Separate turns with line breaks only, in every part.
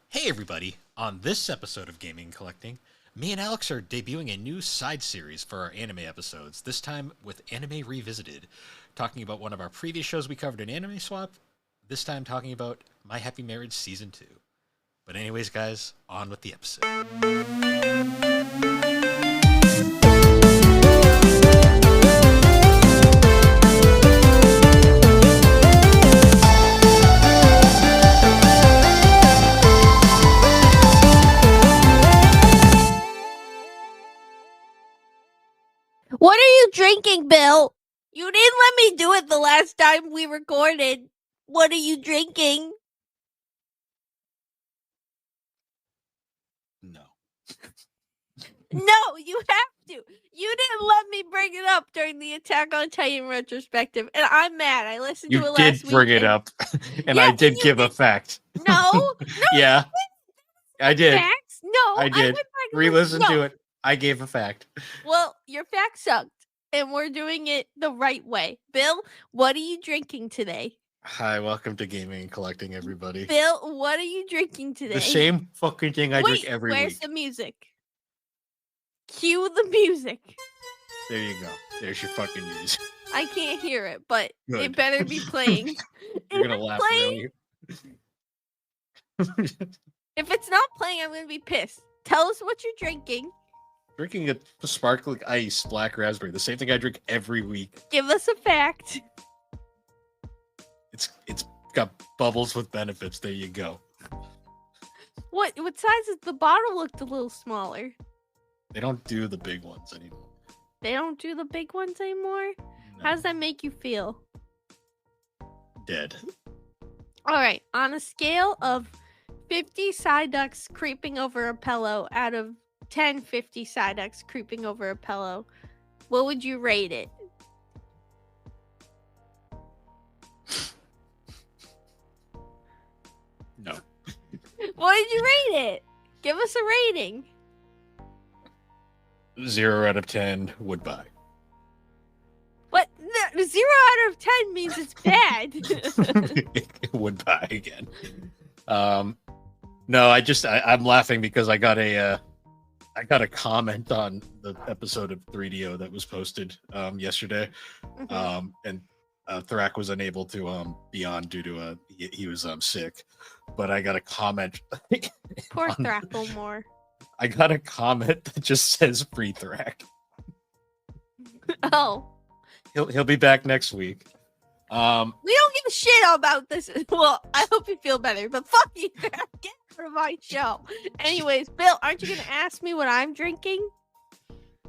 Hey everybody! On this episode of Gaming and Collecting, me and Alex are debuting a new side series for our anime episodes, this time with Anime Revisited, talking about one of our previous shows we covered in Anime Swap, this time talking about My Happy Marriage Season 2. But anyways, guys, on with the episode.
What are you drinking, Bill? You didn't let me do it the last time we recorded. What are you drinking?
No.
No, you have to. You didn't let me bring it up during the Attack on Titan retrospective, and I'm mad. I listened to
You
it
did
last
bring
week.
it up, and
Yeah,
I
and
did
you
give a
did-
fact.
No,
Yeah, I did.
facts. No,
I
went
did.
back and
Re-listen
listened.
to it. I gave a fact.
Well, your fact sucked, and we're doing it the right way. Bill, what are you drinking today?
Hi, welcome to Gaming and Collecting, everybody.
Bill, what are you drinking today?
The same fucking thing I drink
Wait,
every
where's
week.
the music? Cue the music.
There you go. There's your fucking music.
I can't hear it, but
Good.
it better be playing.
You're
If
gonna
it's
laugh
playing,
really.
if it's not playing, I'm gonna be pissed. Tell us what you're drinking.
Drinking a sparkling ice black raspberry, the same thing I drink every week.
Give us a fact.
It's got bubbles with benefits. There you go.
What size is the bottle? Looked a little smaller.
They don't do the big ones anymore.
They don't do the big ones anymore.
No.
How does that make you feel?
Dead?
All right, on a scale of 50 Psyducks creeping over a pillow out of 10 50 Psyducks creeping over a pillow, what would you rate it?
No.
What did you rate it? Give us a rating.
0 out of 10 would buy.
What? 0 out of 10 means it's bad.
Would buy again. No, I'm laughing because I got a comment on the episode of 3DO that was posted yesterday.
Mhm.
And Thrak was unable to be on due to he was sick. But I got a comment.
Poor
on-
Thracklemore.
I got a comment that just says free Thrak.
Oh.
He'll be back next week.
We don't give a shit about this. Well, I hope you feel better, but fuck you, Thrak. Get out of my show. Anyways, Bill, aren't you going to ask me what I'm drinking?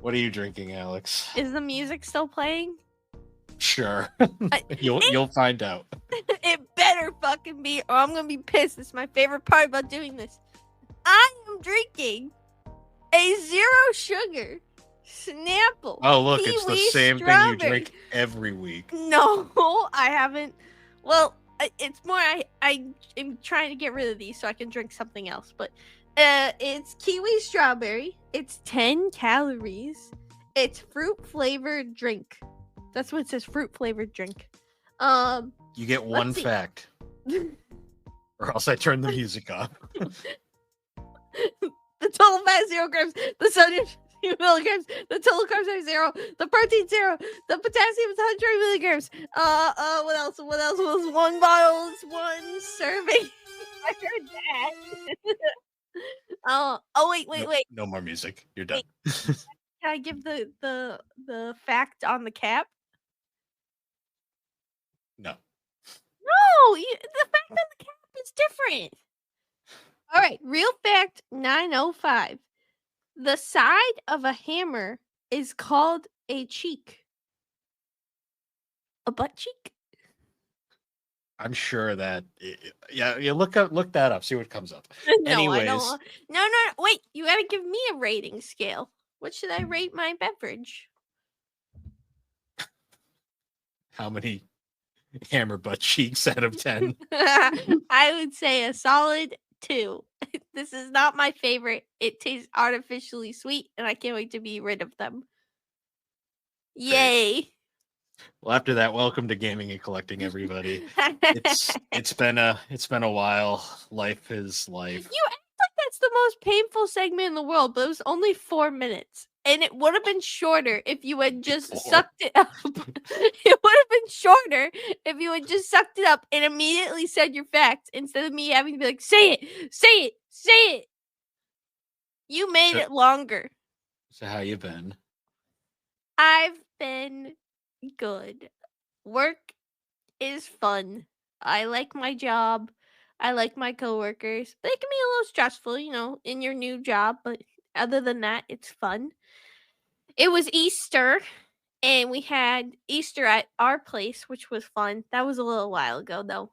What are you drinking, Alex?
Is the music still playing?
Sure. You'll find out.
It better fucking be, or I'm going to be pissed. This is my favorite part about doing this. I am drinking a 0 sugar Snapple.
Oh, look, it's the
Kiwi
same thing
strawberry.
you drink every week.
No, I haven't. Well, it's more I am trying to get rid of these so I can drink something else. But it's kiwi strawberry. It's 10 calories. It's fruit flavored drink. That's what it says. Fruit flavored drink.
You get one
see.
fact, or else I turn the music off.
The total fat is 0 grams. The sodium 2 milligrams. The total carbs are 0. The protein 0. The potassium is 100 milligrams. What else? What else was 1 bottle? It's 1 serving. I heard that. Wait.
No more music. You're done.
Can I give the fact on the cap?
No.
No, the fact on the cap is different. All right, real fact 905. The side of a hammer is called a cheek. A butt cheek?
I'm sure that. Yeah. Look that up. See what comes up.
No,
Anyways,
I don't. No. Wait, you gotta give me a rating scale. What should I rate my beverage?
how many hammer butt cheeks out of 10?
I would say a solid 2. This is not my favorite. It tastes artificially sweet, and I can't wait to be rid of them. Yay!
Well, after that, welcome to gaming and collecting, everybody. It's been a while. Life is life.
You act like that's the most painful segment in the world, but it was only 4 minutes. And it would have been shorter if you had just sucked it up. It would have been shorter if you had just sucked it up and immediately said your facts instead of me having to be like, say it, say it, say it. You made it longer.
So how you been?
I've been good. Work is fun. I like my job. I like my coworkers. But it can be a little stressful, in your new job, but other than that, it's fun. It was Easter and we had Easter at our place, which was fun. That was a little while ago though.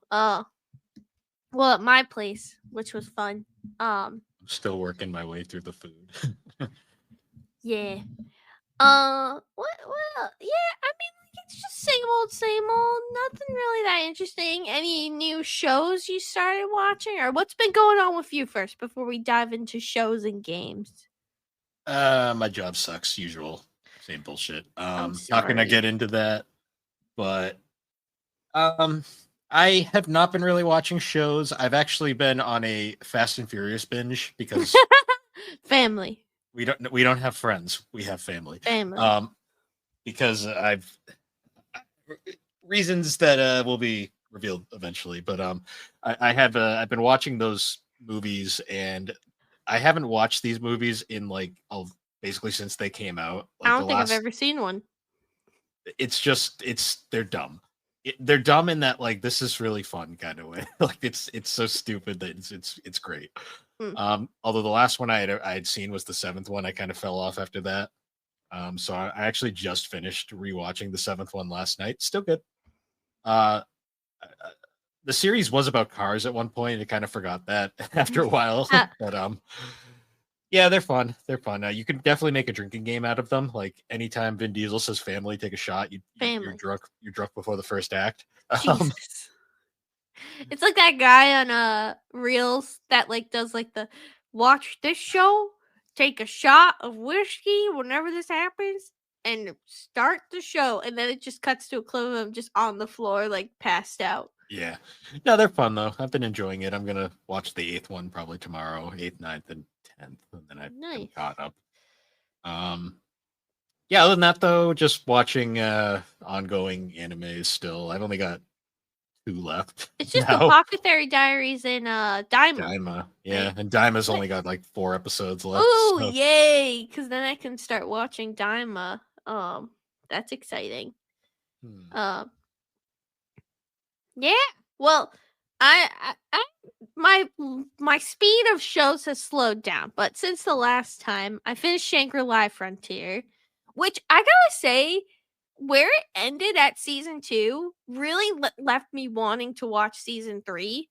Well, at my place, which was fun.
I'm still working my way through the food.
Yeah. Well, yeah, I mean, it's just same old, nothing really that interesting. Any new shows you started watching, or what's been going on with you first before we dive into shows and games?
My job sucks, usual. Same bullshit. Not gonna
sorry.
get into that, but I have not been really watching shows. I've actually been on a Fast and Furious binge because
Family.
we don't have friends. We have family.
Family.
Because I've reasons that will be revealed eventually. But I've been watching those movies, and I haven't watched these movies in basically since they came out.
I don't think I've ever seen one.
They're dumb. They're dumb in that this is really fun kind of way. It's so stupid that it's great. Although the last one I had seen was the seventh one. I kind of fell off after that. So I actually just finished rewatching the seventh one last night. Still good. The series was about cars at one point. I kind of forgot that after a while. But yeah, they're fun. They're fun. You can definitely make a drinking game out of them. Like anytime Vin Diesel says "family," take a shot. You're drunk. You're drunk before the first act.
Jesus. It's like that guy on Reels that does the watch this show, take a shot of whiskey whenever this happens, and start the show, and then it just cuts to a clip of him just on the floor, passed out.
Yeah. No, they're fun though. I've been enjoying it. I'm gonna watch the eighth one probably tomorrow, 8th, 9th, and 10th, and then I'm caught up. Yeah, other than that though, just watching ongoing animes still. I've only got 2 left.
It's just the Apothecary Diaries and
Daima. Yeah, and Daima's only got 4 episodes left.
Oh, so. Yay! Because then I can start watching Daima. That's exciting. Yeah. Well, my speed of shows has slowed down, but since the last time I finished Shangri-La Frontier, which I gotta say, where it ended at season 2 really left me wanting to watch season 3.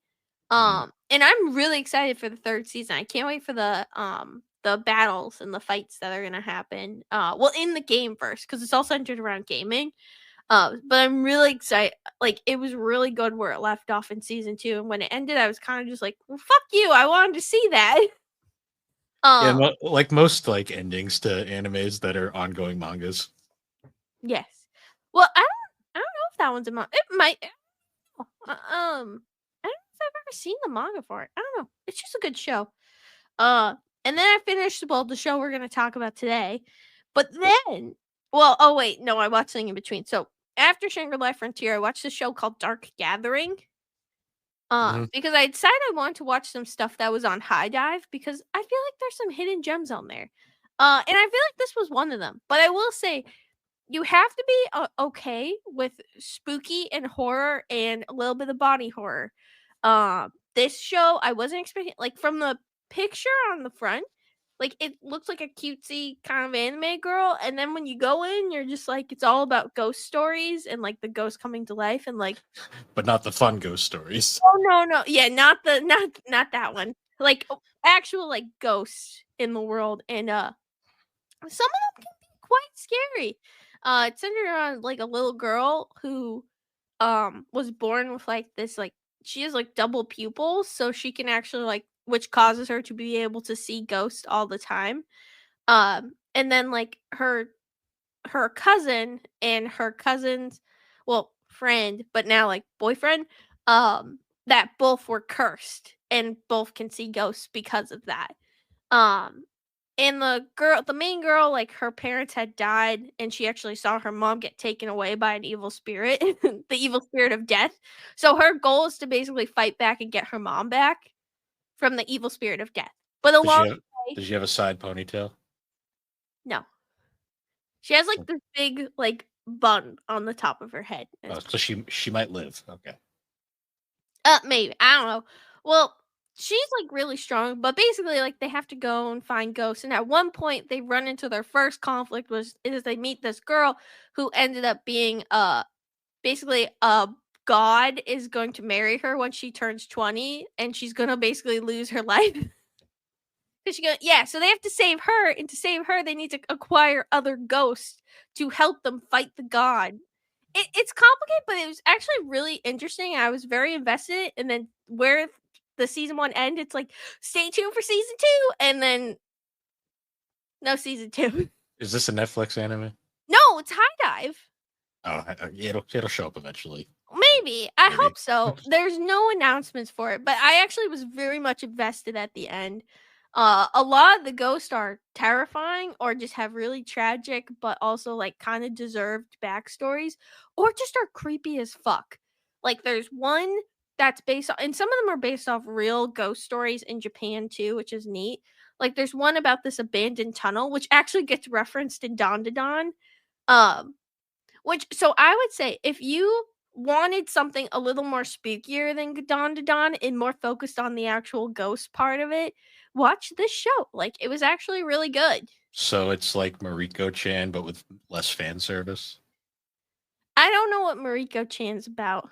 And I'm really excited for the 3rd season. I can't wait for the battles and the fights that are gonna happen. Well, in the game first, because it's all centered around gaming. But I'm really excited. It was really good where it left off in season 2, and when it ended, I was kind of just like, well, "Fuck you! I wanted to see that."
Yeah, like most endings to animes that are ongoing mangas.
Yes. Well, I don't know if that one's a manga. It might. I don't know if I've ever seen the manga for it. I don't know. It's just a good show. And then I finished the show we're gonna talk about today. But then, oh wait, no, I watched something in between. So after Shangri-La Frontier, I watched a show called Dark Gathering. Because I decided I wanted to watch some stuff that was on High Dive because I feel like there's some hidden gems on there. And I feel like this was one of them. But I will say, you have to be okay with spooky and horror and a little bit of body horror. This show, I wasn't expecting, from the picture on the front, it looks like a cutesy kind of anime girl, and then when you go in, you're just it's all about ghost stories and the ghost coming to life and
but not the fun ghost stories.
Oh no, yeah, not that one. Actual ghosts in the world, and some of them can be quite scary. It's centered around a little girl who was born with this she has double pupils, so she can actually which causes her to be able to see ghosts all the time. And then her cousin and her cousin's friend, but now like boyfriend, that both were cursed and both can see ghosts because of that. Um, and the main girl, like her parents had died, and she actually saw her mom get taken away by an evil spirit, the evil spirit of death. So her goal is to basically fight back and get her mom back from the evil spirit of death. But
Does
along
she have,
the way,
does she have a side ponytail?
no, she has like this big like bun on the top of her head.
Oh, so she might live. Okay.
Maybe. I don't know. Well, she's like really strong, but basically like they have to go and find ghosts. And at one point they run into their first conflict is they meet this girl who ended up being basically a god is going to marry her when she turns 20 and she's gonna basically lose her life. So they have to save her, and to save her, they need to acquire other ghosts to help them fight the god. It's complicated, but it was actually really interesting. I was very invested, and then where the season 1 end, it's like stay tuned for season 2, and then no season 2.
Is this a Netflix anime?
No, it's High Dive.
Oh, it'll show up eventually.
Maybe. I
Maybe.
hope so. There's no announcements for it, but I actually was very much invested at the end. A lot of the ghosts are terrifying or just have really tragic but also like kind of deserved backstories or just are creepy as fuck. Like there's one that's based on, and some of them are based off real ghost stories in Japan too, which is neat. Like there's one about this abandoned tunnel which actually gets referenced in Don Don. Um so I would say if you wanted something a little more spookier than Dawn to Dawn and more focused on the actual ghost part of it, watch this show. Like it was actually really good.
So it's like Mariko-chan, but with less fan service.
I don't know what Mariko Chan's about.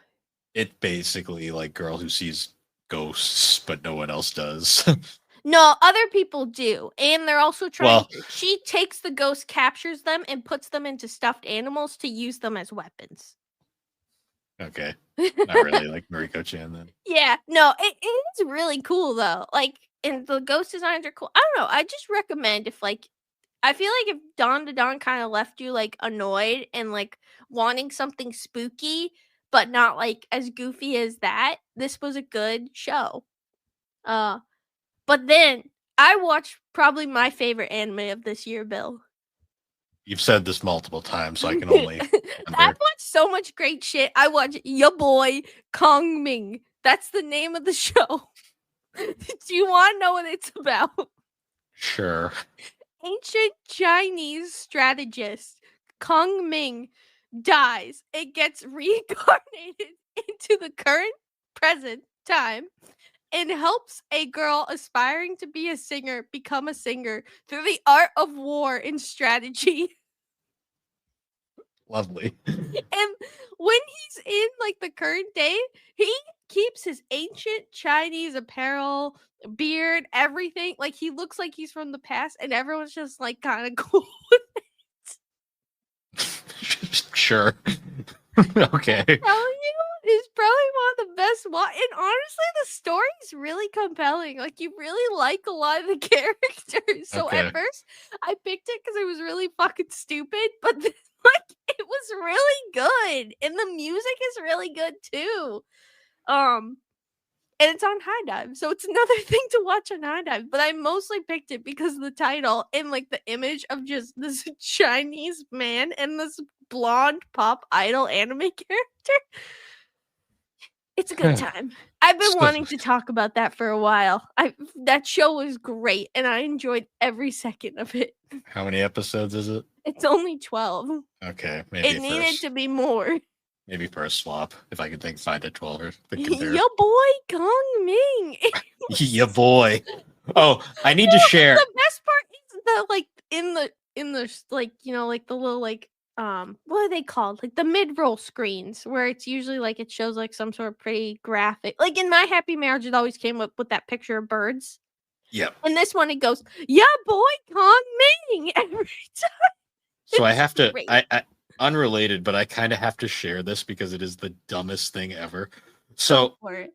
It basically like girl who sees ghosts, but no one else does.
No, other people do. And they're also trying
Well-
she takes the ghosts, captures them, and puts them into stuffed animals to use them as weapons.
Okay. Not really like Mariko-chan then.
Yeah, no, it is really cool though. Like, and the ghost designs are cool. I don't know. I just recommend if like, I feel like if Dawn to Dawn kind of left you like annoyed and like wanting something spooky, but not like as goofy as that, this was a good show. But then I watched probably my favorite anime of this year, Bill.
You've said this multiple times, so I can only
I've watched so much great shit. I watched Ya Boy Kong Ming. That's the name of the show. Do you want to know what it's about?
Sure.
Ancient Chinese strategist Kong Ming dies. It gets reincarnated into the current present time and helps a girl aspiring to be a singer become a singer through the art of war and strategy.
Lovely.
And when he's in like the current day, he keeps his ancient Chinese apparel, beard, everything. Like he looks like he's from the past, and everyone's just like kind of cool.
Sure. Okay.
Telling you is probably one of the best. And honestly, the story's really compelling. Like you really like a lot of the characters. So
Okay.
at first, I picked it because it was really fucking stupid, but then, like it was really good, and the music is really good too. And it's on High Dive, so it's another thing to watch on High Dive. But I mostly picked it because of the title and like the image of just this Chinese man and this blonde pop idol anime character. It's a good time. I've been wanting to talk about that for a while. That show was great, and I enjoyed every second of it.
How many episodes is it?
It's only 12.
Okay, maybe
It needed to be more.
maybe for a swap, if I could find a 12 or
Yo, boy, Kong Ming.
Ya boy. Oh, I need to share.
The best part is the like in the like like the little like what are they called, like the mid-roll screens where it's usually like it shows like some sort of pretty graphic, like in My Happy Marriage it always came up with that picture of birds.
Yep.
And this one it goes, yeah boy, Kong Ming, every time.
So I have to
great.
I unrelated, but I kind of have to share this because it is the dumbest thing ever. So
For it.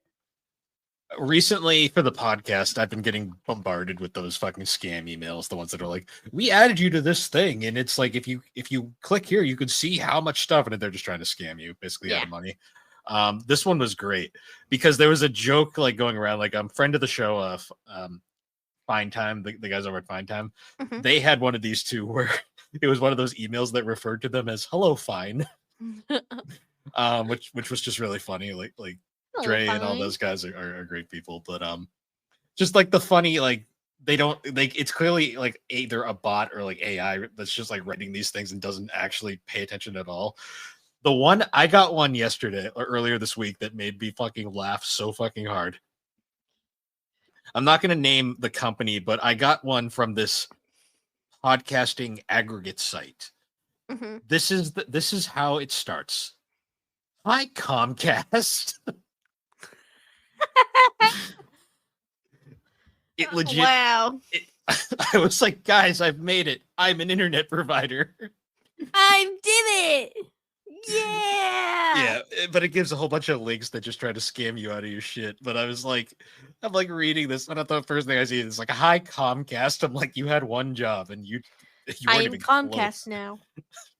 Recently for the podcast, I've been getting bombarded with those fucking scam emails, the ones that are like, we added you to this thing, and it's like if you click here, you can see how much stuff, and they're just trying to scam you, basically out of money. This one was great because there was a joke like going around, like friend of the show, Fine Time, the guys over at Fine Time, they had one of these too, where it was one of those emails that referred to them as "Hello Fine," which was just really funny, like Dre and all those guys are great people, but just like the funny, like they don't like, it's clearly like either a bot or like AI that's just like writing these things and doesn't actually pay attention at all. The one I got one yesterday or earlier this week that made me fucking laugh so fucking hard. I'm not going to name the company, but I got one from this podcasting aggregate site. This is how it starts. Hi, Comcast. It legit.
Wow.
I was like, guys, I've made it. I'm an internet provider.
I did it. Yeah.
Yeah, but it gives a whole bunch of links that just try to scam you out of your shit. But I'm like reading this, and I thought the first thing I see is like, hi, Comcast. I'm like, you had one job, and you
I am Comcast now.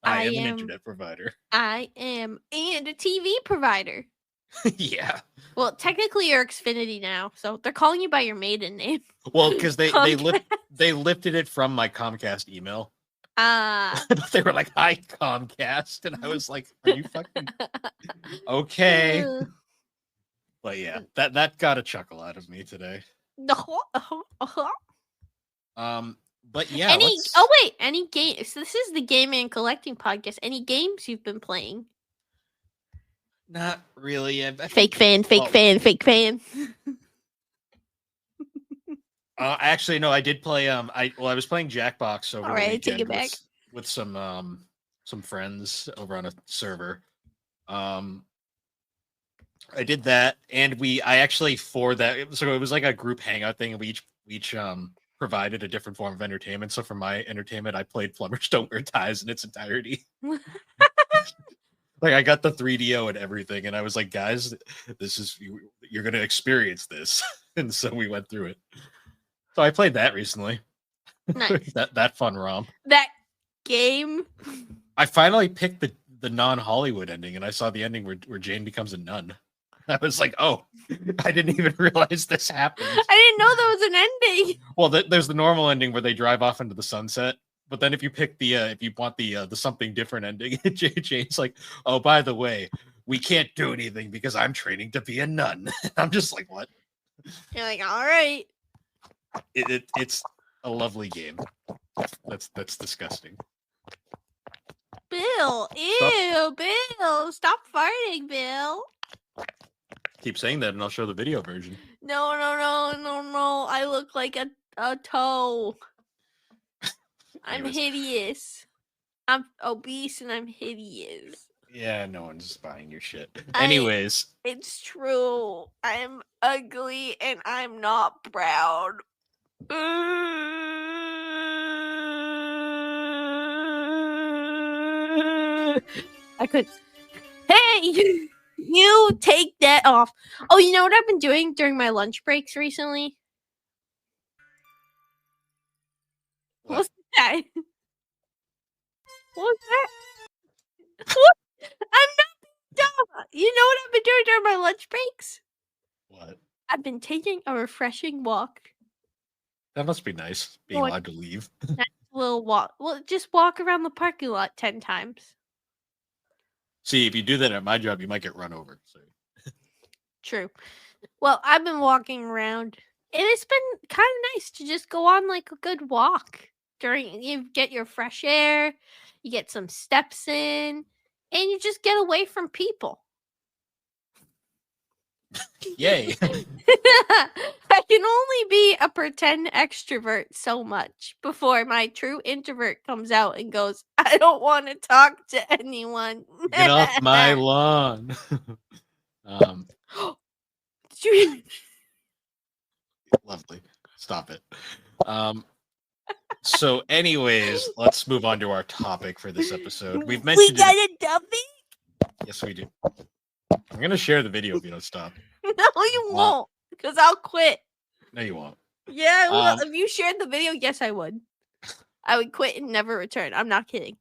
I am an internet provider.
I am, and a TV provider.
Yeah.
Well, technically you're Xfinity now, so they're calling you by your maiden name.
Well, because they lifted it from my Comcast email. They were like, hi, Comcast, and I was like, are you fucking okay? But yeah, that got a chuckle out of me today. But yeah,
any game? So this is the Gaming and Collecting podcast. Any games you've been playing?
Not really.
Fake fan.
Actually, no, I did play. I was playing Jackbox over the weekend
take it back.
with some friends over on a server. I did that, and I actually for that. So it was like a group hangout thing, and we each provided a different form of entertainment. So for my entertainment, I played Plumbers Don't Wear Ties in its entirety. Like I got the 3DO and everything, and I was like, guys, you're gonna experience this. And so we went through it. So I played that recently.
Nice.
that fun romp.
That game.
I finally picked the non-Hollywood ending, and I saw the ending where Jane becomes a nun. I was like, oh, I didn't even realize this happened.
I didn't know that was an ending.
Well, there's the normal ending where they drive off into the sunset. But then if you pick if you want the something different ending, Jane's like, oh, by the way, we can't do anything because I'm training to be a nun. I'm just like, what?
You're like, all right.
It's a lovely game. That's disgusting.
Bill, ew, Bill, stop farting, Bill.
Keep saying that, and I'll show the video version.
No. I look like a toe. I'm hideous. I'm obese and I'm hideous.
Yeah, no one's buying your shit. Anyways.
It's true. I'm ugly and I'm not proud. I could. Hey! You take that off. Oh, you know what I've been doing during my lunch breaks recently? What's that? What's that? What? I'm not dumb. You know what I've been doing during my lunch breaks?
What?
I've been taking a refreshing walk.
That must be nice, being allowed to leave.
Nice little walk. Well, just walk around the parking lot 10 times.
See, if you do that at my job, you might get run over. So.
True. Well, I've been walking around, and it's been kind of nice to just go on like a good walk. You get your fresh air, you get some steps in, and you just get away from people.
Yay.
I can only be a pretend extrovert so much before my true introvert comes out and goes, I don't want to talk to anyone.
Get off my lawn. Lovely. Stop it. So anyways, let's move on to our topic for this episode. We've mentioned
we got a dummy?
Yes, we do. I'm going to share the video if you don't stop.
No, you won't. because I'll quit.
No, you won't.
Yeah, I will. If you shared the video, yes, I would. I would quit and never return. I'm not kidding.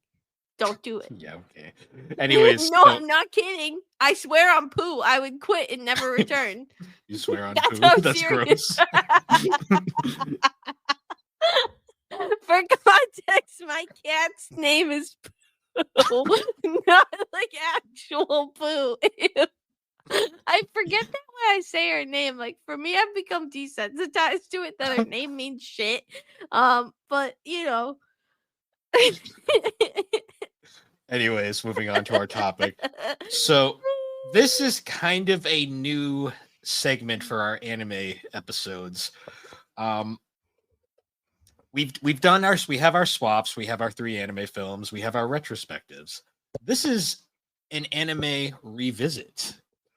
Don't do it.
Yeah, okay. Anyways,
no, I'm not kidding. I swear on poo, I would quit and never return.
You swear on
That's
poo? That's gross.
For context, my cat's name is Poo, not like actual poo. I forget that when I say her name. Like for me, I've become desensitized to it that her name means shit. But you know.
Anyways, moving on to our topic. So this is kind of a new segment for our anime episodes. We have our swaps, we have our 3 anime films, we have our retrospectives. This is an anime revisit,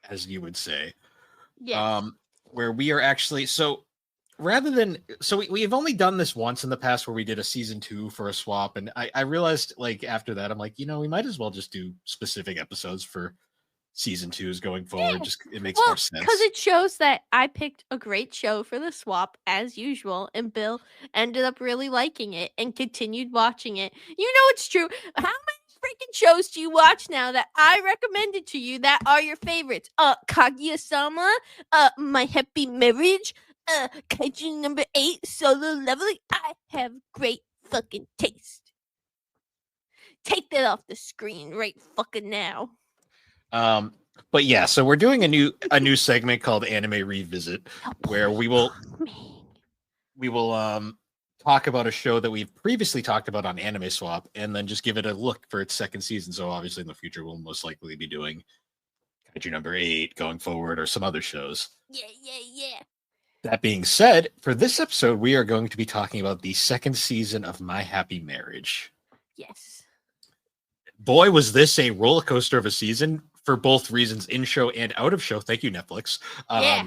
as you would say.
Yes.
Where we are actually we've only done this once in the past where we did a season 2 for a swap, and I realized like after that I'm like, we might as well just do specific episodes for season 2s going forward.
Yeah.
Just it makes more sense
because it shows that I picked a great show for the swap as usual, and Bill ended up really liking it and continued watching it. You know it's true. How many freaking shows do you watch now that I recommended to you that are your favorites? Kaguya-sama, My Happy Marriage, Kaiju number 8, Solo Leveling. I have great fucking taste. Take that off the screen right fucking now.
But yeah, so we're doing a new segment called Anime Revisit, where we will talk about a show that we've previously talked about on Anime Swap, and then just give it a look for its second season. So obviously in the future we'll most likely be doing Kaiju number 8 going forward, or some other shows.
Yeah.
That being said, for this episode we are going to be talking about the second season of My Happy Marriage.
Yes.
Boy, was this a roller coaster of a season for both reasons, in show and out of show. Thank you, Netflix.
Yeah.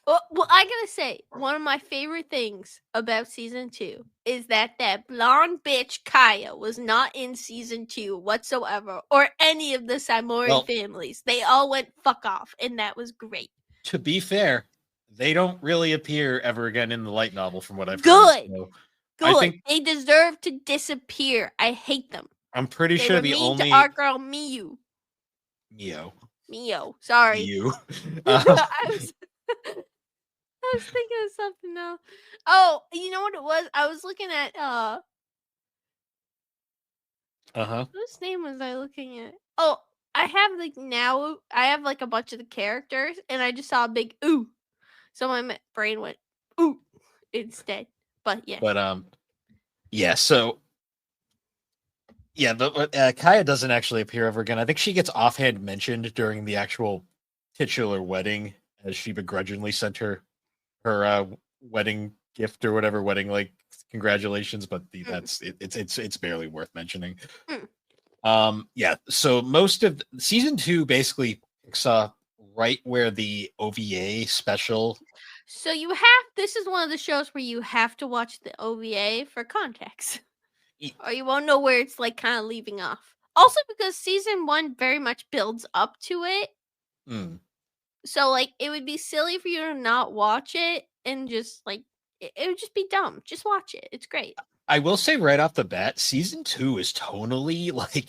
Well, I gotta say, one of my favorite things about season 2 is that blonde bitch Kaya was not in season 2 whatsoever, or any of the Saimori families. They all went fuck off, and that was great.
To be fair, they don't really appear ever again in the light novel, from what I've
heard.
So
Good. I think they deserve to disappear. I hate them.
I'm pretty sure the only
to our girl Mio. Sorry.
Mio.
I was thinking of something else. Oh, you know what it was? I was looking at whose name was I looking at? Oh, I have like a bunch of the characters, and I just saw a big ooh. So my brain went ooh instead. But yeah.
But yeah, so yeah, Kaya doesn't actually appear ever again. I think she gets offhand mentioned during the actual titular wedding, as she begrudgingly sent her wedding gift or whatever, wedding like congratulations, but it's barely worth mentioning. Yeah, so most of season 2 basically picks up right where the OVA special.
So this is one of the shows where you have to watch the OVA for context. Or you won't know where it's like kind of leaving off. Also because season 1 very much builds up to it. So like it would be silly for you to not watch it, and just like it would just be dumb. Just watch it. It's great.
I will say right off the bat, season 2 is tonally like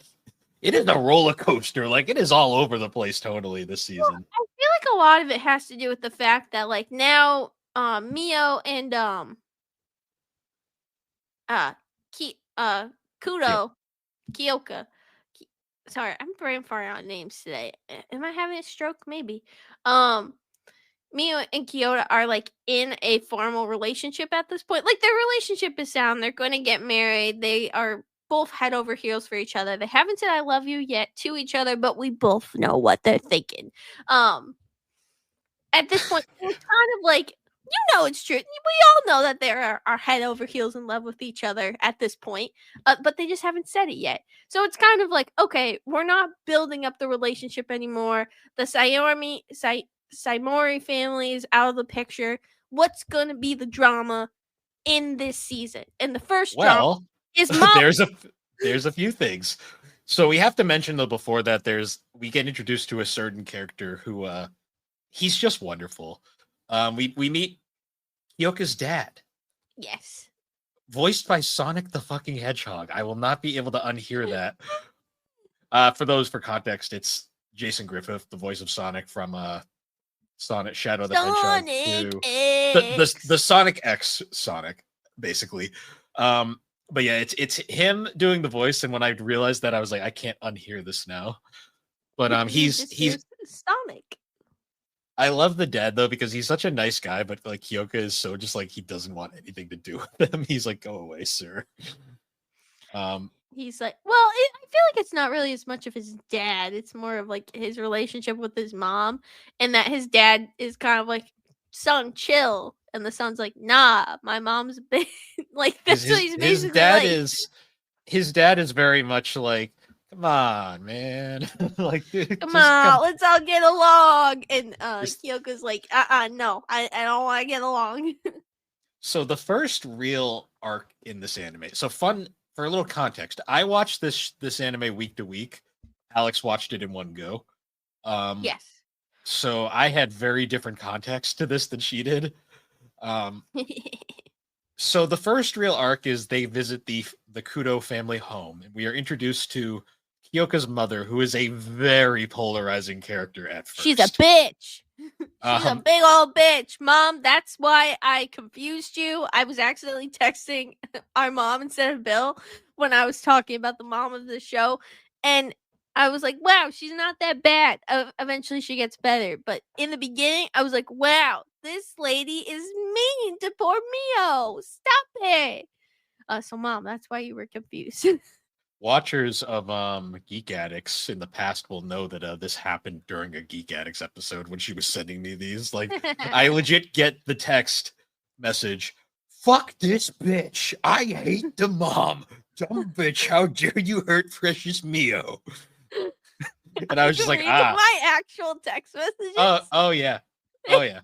it is a roller coaster. Like it is all over the place tonally this season. Well,
I feel like a lot of it has to do with the fact that like now Mio and Kyoka. Sorry, I'm brain farting on names today. Am I having a stroke? Maybe. Mio and Kyoto are like in a formal relationship at this point. Like their relationship is sound. They're going to get married. They are both head over heels for each other. They haven't said I love you yet to each other, but we both know what they're thinking. At this point, it's kind of like, it's true. We all know that they are head over heels in love with each other at this point, but they just haven't said it yet. So it's kind of like, okay, we're not building up the relationship anymore. The Saimori family is out of the picture. What's going to be the drama in this season? And the first drama is Mom.
There's a few things. So we have to mention though before that we get introduced to a certain character who he's just wonderful. We meet Kyoka's dad,
Yes.
voiced by Sonic the fucking Hedgehog. I will not be able to unhear that. For context, it's Jason Griffith, the voice of Sonic from Sonic Shadow the Hedgehog
Sonic
2. The
X.
Sonic X Sonic, basically. But yeah, it's him doing the voice, and when I realized that, I was like, I can't unhear this now. But
You just hear Sonic.
I love the dad though, because he's such a nice guy, but like Kyoka is so just like he doesn't want anything to do with him. He's like, go away, sir.
He's like, well, I feel like it's not really as much of his dad. It's more of like his relationship with his mom, and that his dad is kind of like, son, chill. And the son's like, nah, my mom's been like, that's what he's basically like.
His dad is very much like, come on, man. Like,
Come on, let's all get along. And Kyoko's like, no, I don't want to get along.
So the first real arc in this anime. So fun for a little context. I watched this anime week to week. Alex watched it in one go.
Yes.
So I had very different context to this than she did. So the first real arc is they visit the Kudo family home, and we are introduced to Kyoka's mother, who is a very polarizing character at first.
She's a bitch. She's a big old bitch. Mom, that's why I confused you. I was accidentally texting our mom instead of Bill when I was talking about the mom of the show. And I was like, wow, she's not that bad. Eventually she gets better. But in the beginning, I was like, wow, this lady is mean to poor Mio. Stop it. So mom, that's why you were confused.
Watchers of Geek Addicts in the past will know that this happened during a Geek Addicts episode when she was sending me these. Like, I legit get the text message, fuck this bitch. I hate the mom. Dumb bitch, how dare you hurt precious Mio? And I was just like,
my actual text messages.
Oh yeah. Oh yeah.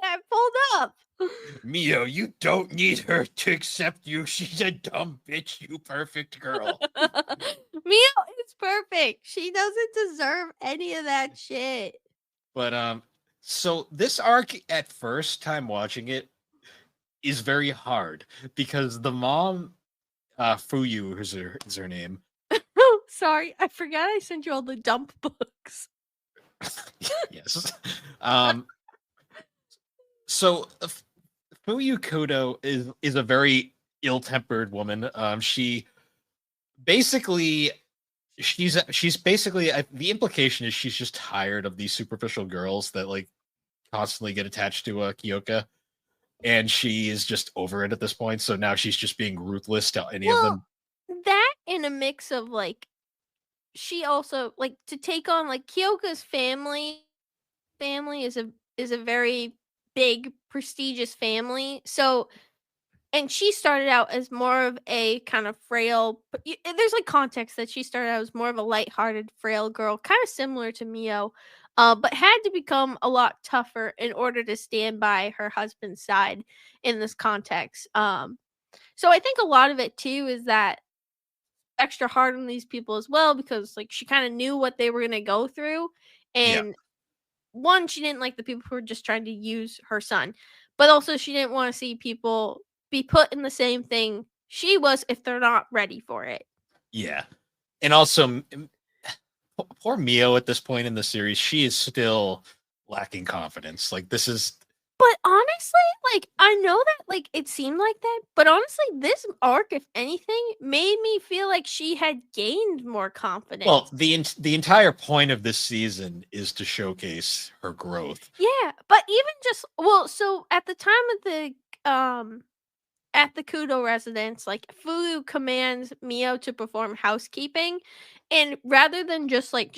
I pulled up.
Mio, you don't need her to accept you. She's a dumb bitch, you perfect girl.
Mio is perfect. She doesn't deserve any of that shit.
But so this arc at first time watching it is very hard because the mom, Fuyu is her name.
Sorry, I forgot I sent you all the dump books.
Yes. So Fuyu Kudo is a very ill-tempered woman. She's basically the implication is she's just tired of these superficial girls that like constantly get attached to Kyoka, and she is just over it at this point. So now she's just being ruthless to any of them.
That in a mix of like, she also like to take on like Kyoka's family is a very big prestigious family. So, and she started out as more of a kind of frail, but there's like context that she started out as more of a lighthearted, frail girl, kind of similar to Mio, but had to become a lot tougher in order to stand by her husband's side in this context. So I think a lot of it too is that extra hard on these people as well, because like she kind of knew what they were going to go through, and one, she didn't like the people who were just trying to use her son, but also she didn't want to see people be put in the same thing she was if they're not ready for it.
Yeah. And also, poor Mio at this point in the series, she is still lacking confidence. Like, this is.
But honestly, like, I know that, like, it seemed like that, but honestly, this arc, if anything, made me feel like she had gained more confidence.
Well, the entire point of this season is to showcase her growth.
Yeah, but even just, well, so at the time of the, at the Kudo residence, like, Fuyu commands Mio to perform housekeeping, and rather than just, like,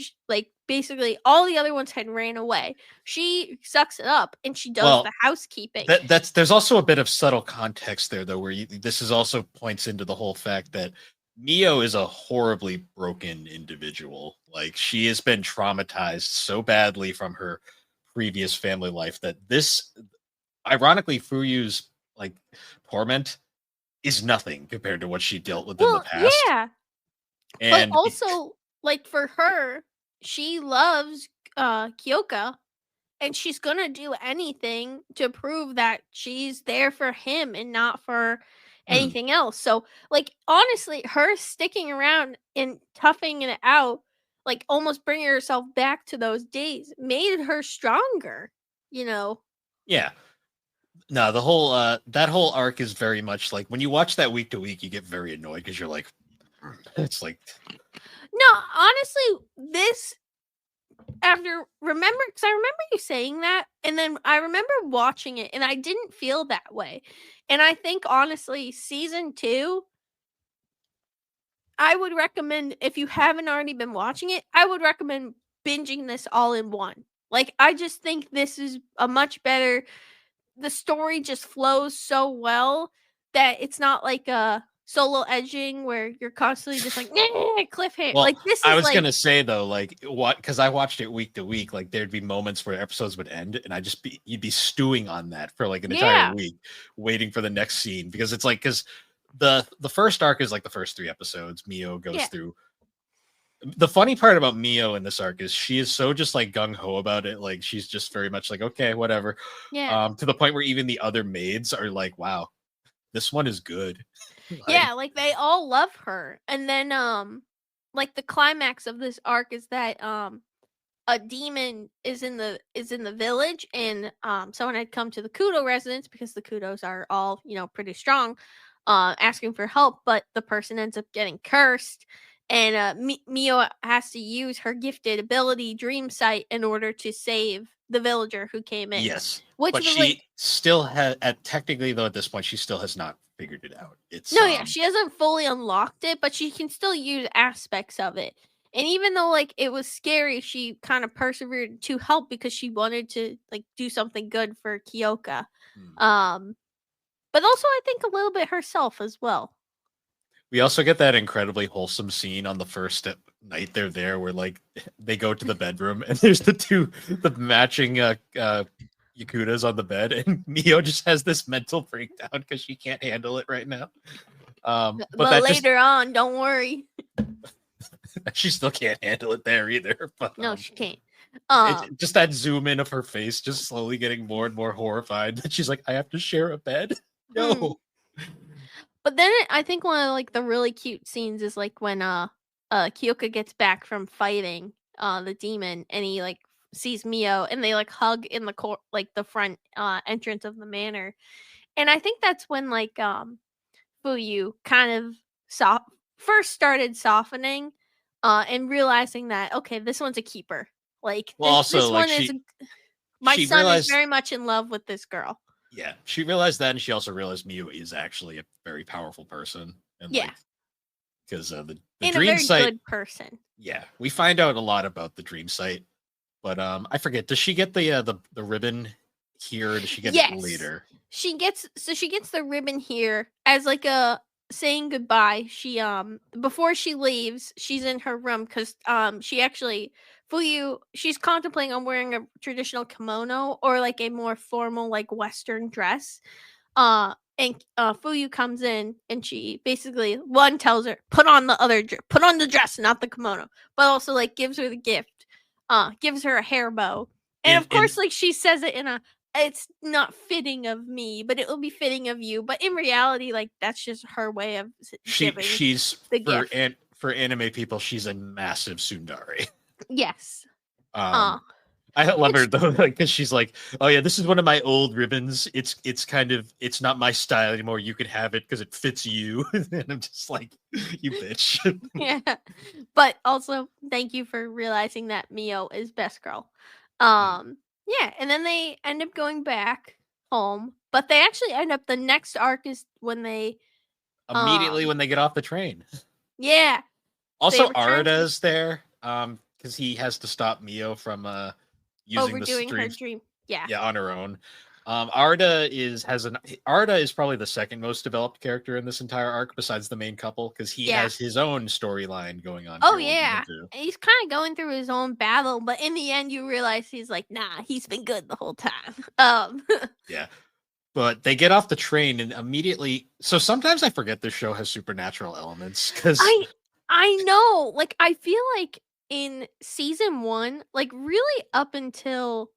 basically all the other ones had ran away, she sucks it up and she does the housekeeping.
There's also a bit of subtle context there, though, where this is also points into the whole fact that Mio is a horribly broken individual. Like, she has been traumatized so badly from her previous family life that this, ironically, Fuyu's like torment is nothing compared to what she dealt with in the past.
Yeah.
And
but also, like, for her, she loves Kyoka, and she's gonna do anything to prove that she's there for him and not for
Hmm.
anything else. So, like, honestly, her sticking around and toughing it out, like almost bringing herself back to those days, made her stronger. You know?
Yeah. No, the whole that whole arc is very much like when you watch that week to week, you get very annoyed because you're like, it's like,
No, honestly, this after remember because I remember you saying that, and then I remember watching it, and I didn't feel that way. And I think honestly, season 2, I would recommend if you haven't already been watching it, I would recommend binging this all in one. Like, I just think this is a much better the story just flows so well that it's not like a solo edging where you're constantly just like, "Nah, cliffhanger."
well,
Like, this
I
is
was
like
gonna say though, like what because I watched it week to week, like there'd be moments where episodes would end, and I just be you'd be stewing on that for like an entire
yeah,
week, waiting for the next scene because it's like because the first arc is like the first 3 episodes. Mio goes
yeah,
through. The funny part about Mio in this arc is she is so just like gung ho about it. Like she's just very much like, okay, whatever.
yeah.
To the point where even the other maids are like, wow, this one is good. Like,
Yeah, like, they all love her, and then, like, the climax of this arc is that, a demon is in the village, and, someone had come to the Kudo residence because the Kudos are all, pretty strong, asking for help, but the person ends up getting cursed, and, Mio has to use her gifted ability, Dream Sight, in order to save the villager who came in,
yes,
which
but
was, like
she still has at technically though at this point she still has not figured it out. It's
no, yeah, she hasn't fully unlocked it, but she can still use aspects of it. And even though like it was scary, she kind of persevered to help because she wanted to like do something good for Kyoka.
hmm.
Um, but also I think a little bit herself as well.
We also get that incredibly wholesome scene on the first night they're there where like they go to the bedroom and there's the matching Yakutas on the bed and Mio just has this mental breakdown because she can't handle it right now. But
But
that just
later on, don't worry.
she still can't handle it there either. But
No, she can't.
it just that zoom in of her face just slowly getting more and more horrified that she's like, I have to share a bed.
hmm.
No.
But then I think one of like the really cute scenes is like when Kyoka gets back from fighting the demon and he like sees Mio and they like hug in the like the front entrance of the manor. And I think that's when like Fuyu kind of first started softening and realizing that okay, this one's a keeper. Like
Well,
this
also like
one is my
she
son is
realized
very much in love with this girl.
yeah, she realized that, and she also realized Mew is actually a very powerful person, and
Yeah.
like because the
And a
dream
very
site,
good person.
yeah, we find out a lot about the dream site, but I forget. Does she get the ribbon here? Or does she get it
Yes.
later?
She gets the ribbon here as like a saying goodbye. She before she leaves, she's in her room cuz she actually Fuyu she's contemplating on wearing a traditional kimono or like a more formal like western dress. And Fuyu comes in and she basically one tells her put on the dress, not the kimono, but also like gives her the gift, gives her a hair bow, and
In
of
in
course like she says it in a it's not fitting of me, but it will be fitting of you. But in reality, like that's just her way of giving
she's
the gift.
for anime people, she's a massive tsundere.
Yes.
Um,
Uh,
I love her
which
though, like because she's like, oh yeah, this is one of my old ribbons. It's kind of it's not my style anymore. You can have it because it fits you, and I'm just like, you bitch.
yeah. But also thank you for realizing that Mio is best girl.
Hmm.
Yeah, and then they end up going back home, but they actually end up the next arc is when they
Immediately
um
when they get off the train.
yeah, they
Also,
return to
Arada's there, because he has to stop Mio from using the
overdoing her
streams,
dream. Yeah.
yeah, on her own. Arda is probably the second most developed character in this entire arc besides the main couple because he
Yeah.
has his own storyline going on
Oh
here. We'll get
yeah.
into.
He's kind of going through his own battle, but in the end you realize he's like, nah, he's been good the whole time.
Yeah. But they get off the train and immediately. So sometimes I forget this show has supernatural elements because
I I know. Like I feel like in season 1, like really up until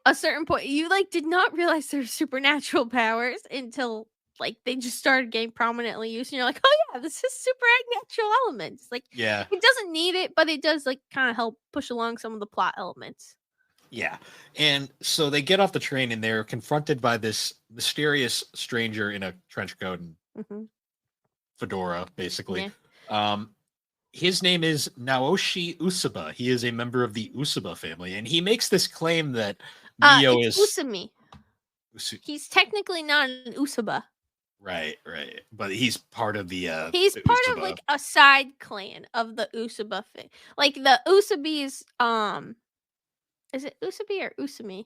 a certain point, you like did not realize there's supernatural powers until like they just started getting prominently used, and you're like, oh yeah, this is supernatural elements. Like
Yeah.
it doesn't need it, but it does like kind of help push along some of the plot elements.
Yeah. And so they get off the train and they're confronted by this mysterious stranger in a trench coat and
Hmm.
fedora, basically.
Yeah.
His name is Naoshi Usaba. He is a member of the Usaba family, and he makes this claim that Mio
It's
is
Usami. He's technically not an Usaba.
right, but he's part of
He's
the
part of
Usaba.
like a side clan of the Usaba like the Usabis. Is it Usabi or Usami?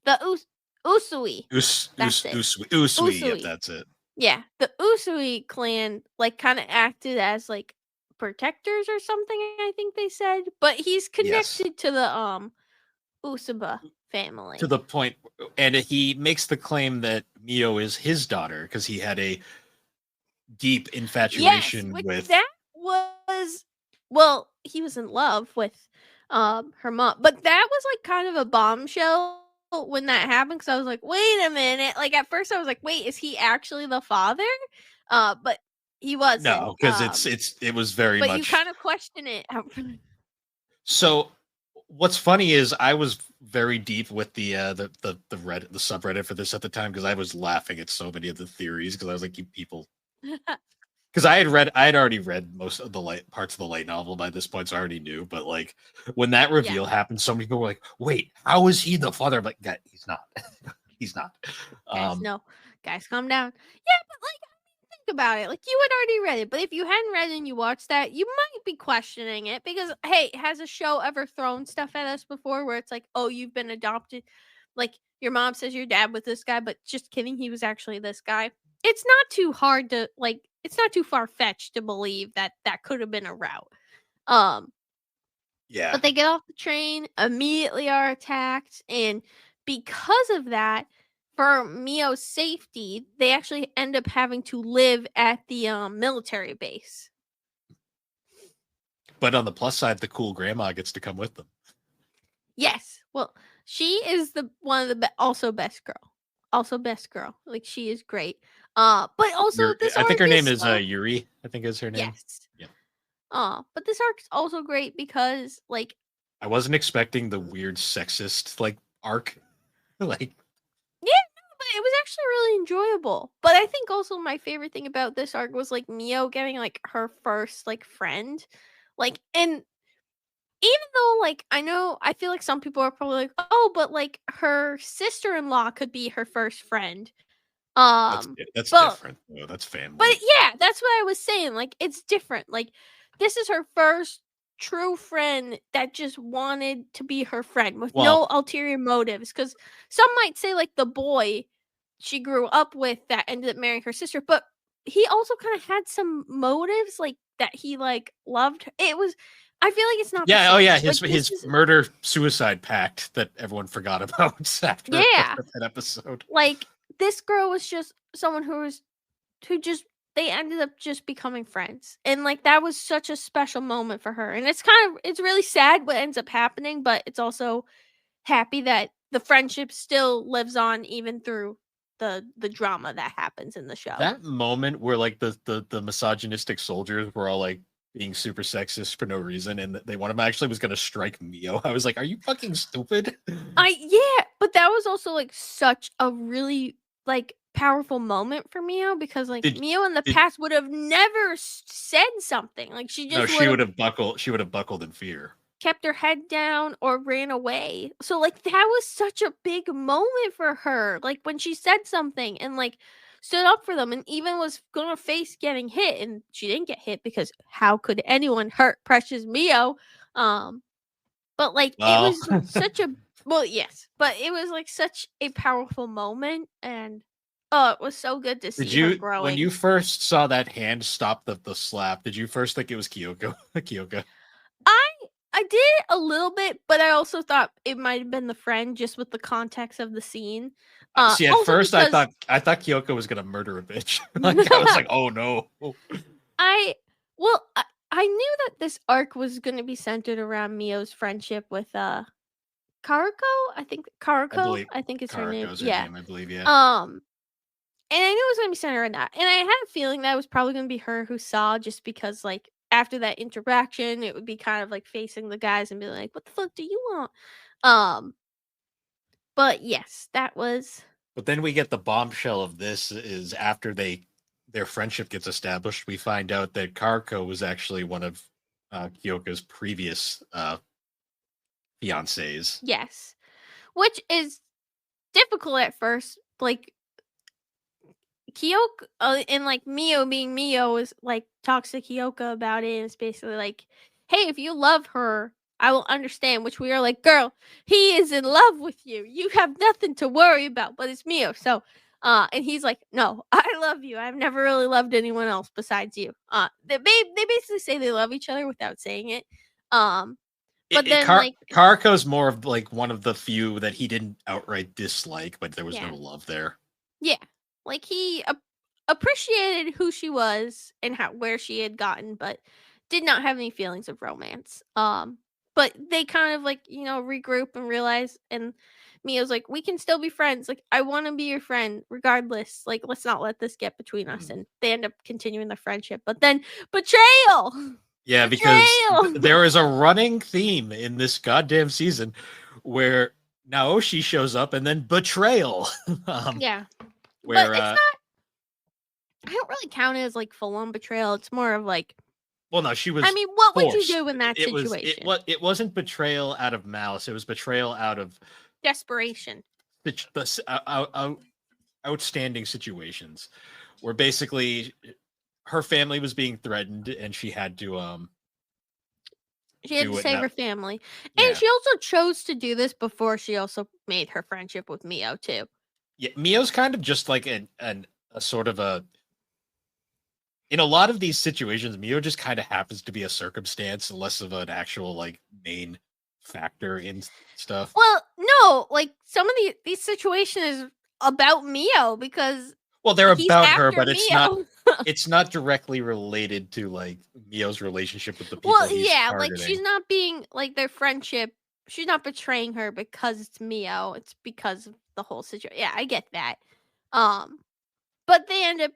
The Usui. That's it.
Usui, yep,
Usui.
that's it.
Yeah, the Usui clan like kind of acted as like protectors or something. I think they said, but he's connected to the Usaba family.
To the point, and he makes the claim that Mio is his daughter because he had a deep infatuation with.
That was well, he was in love with her mom, but that was like kind of a bombshell when that happened because I was like, wait a minute. Like at first I was like, wait, is he actually the father? But he wasn't.
No, because it was very
but
much.
You kind of question it.
So what's funny is I was very deep with the subreddit for this at the time because I was laughing at so many of the theories because I was like, you people. Because I had already read most of the light parts of the light novel by this point, so I already knew. But like when that reveal happened, so many people were like, "Wait, how is he the father?" I'm like, "God, he's not. He's not."
Guys, no, guys, calm down. Yeah, but like, think about it. Like you had already read it, but if you hadn't read it and you watched that, you might be questioning it because hey, has a show ever thrown stuff at us before where it's like, oh, you've been adopted? Like your mom says your dad was this guy, but just kidding, he was actually this guy. It's not too hard to like. It's not too far fetched to believe that that could have been a route.
Yeah.
But they get off the train, immediately are attacked, and because of that, for Mio's safety, they actually end up having to live at the military base.
But on the plus side, the cool grandma gets to come with them.
Yes. Well, she is the one of the also best girl. Like she is great. But also
I think her name is Yuri. I think is her name.
Yes. Yeah. But this arc is also great because like
I wasn't expecting the weird sexist like arc. Like
yeah, no, but it was actually really enjoyable. But I think also my favorite thing about this arc was like Mio getting like her first like friend. Like and even though like I feel like some people are probably like, oh, but like her sister-in-law could be her first friend.
That's different. No, that's family.
But yeah, that's what I was saying. Like it's different. Like this is her first true friend that just wanted to be her friend with no ulterior motives. Because some might say like the boy she grew up with that ended up marrying her sister, but he also kind of had some motives, like that he like loved her. It was. I feel like it's not.
Yeah. Oh yeah. His
like,
murder suicide pact that everyone forgot about after that episode.
Like this girl was just someone who just they ended up just becoming friends, and like that was such a special moment for her. And it's really sad what ends up happening, but it's also happy that the friendship still lives on even through the drama that happens in the show.
That moment where like the misogynistic soldiers were all like being super sexist for no reason, and one of them actually was gonna strike Mio. I was like, "Are you fucking stupid?"
Yeah, but that was also like such a really like powerful moment for Mio because like Mio in the past would have never said something. Like she just
she would have buckled. She would have buckled in fear,
kept her head down, or ran away. So like that was such a big moment for her. Like when she said something and like stood up for them and even was gonna face getting hit, and she didn't get hit because how could anyone hurt precious Mio? But like it was such a yes, but it was like such a powerful moment, and it was so good to see her growing.
When you first saw that hand stop the slap, did you first think it was Kyoko? Kyoka?
I did a little bit, but I also thought it might have been the friend just with the context of the scene.
See, at first I thought Kyoko was gonna murder a bitch. Like I was like, oh no.
I knew that this arc was gonna be centered around Mio's friendship with Karuko? I think
I
Karuko,
believe
I think is her name.
Kariko's her
Yeah.
name, I believe, yeah.
And I knew it was gonna be centered around that. And I had a feeling that it was probably gonna be her who saw, just because like after that interaction, it would be kind of like facing the guys and be like, "What the fuck do you want?" Um, but yes, that was
But then we get the bombshell of this is after their friendship gets established, we find out that Karko was actually one of Kyoko's previous fiancés.
yes, which is difficult at first. Like Kyoko and like Mio being Mio is like talks to Kyoko about it, and it's basically like, hey, if you love her, I will understand. Which we are like, girl, he is in love with you. You have nothing to worry about, but it's Mio. So and he's like, no, I love you. I've never really loved anyone else besides you. They basically say they love each other without saying it. But then like
Karuko's more of like one of the few that he didn't outright dislike, but there was no love there.
Yeah. Like he appreciated who she was and where she had gotten, but did not have any feelings of romance. But they kind of like, regroup and realize, and Mia's like, we can still be friends. Like, I want to be your friend regardless. Like, let's not let this get between us. And they end up continuing the friendship. But then betrayal.
Yeah, because there is a running theme in this goddamn season where Naoshi shows up and then betrayal.
Yeah.
Where
but it's not, I don't really count it as like full on betrayal. It's more of like,
well, no, she was.
I mean, what
forced.
would you do in that situation?
It wasn't betrayal out of malice. It was betrayal out of
desperation.
Outstanding situations where basically her family was being threatened and she had to
save her family. And she also chose to do this before she also made her friendship with Mio too.
Yeah, Mio's kind of just like a sort of a, in a lot of these situations, Mio just kind of happens to be a circumstance, less of an actual like main factor in stuff.
Well, no, like some of these situations is about Mio because
they're about her, but it's not it's not directly related to like Mio's relationship with the people.
Well, yeah, targeting. Like she's not being like their friendship. She's not betraying her because it's Mio. It's because of the whole situation. Yeah, I get that. But they end up,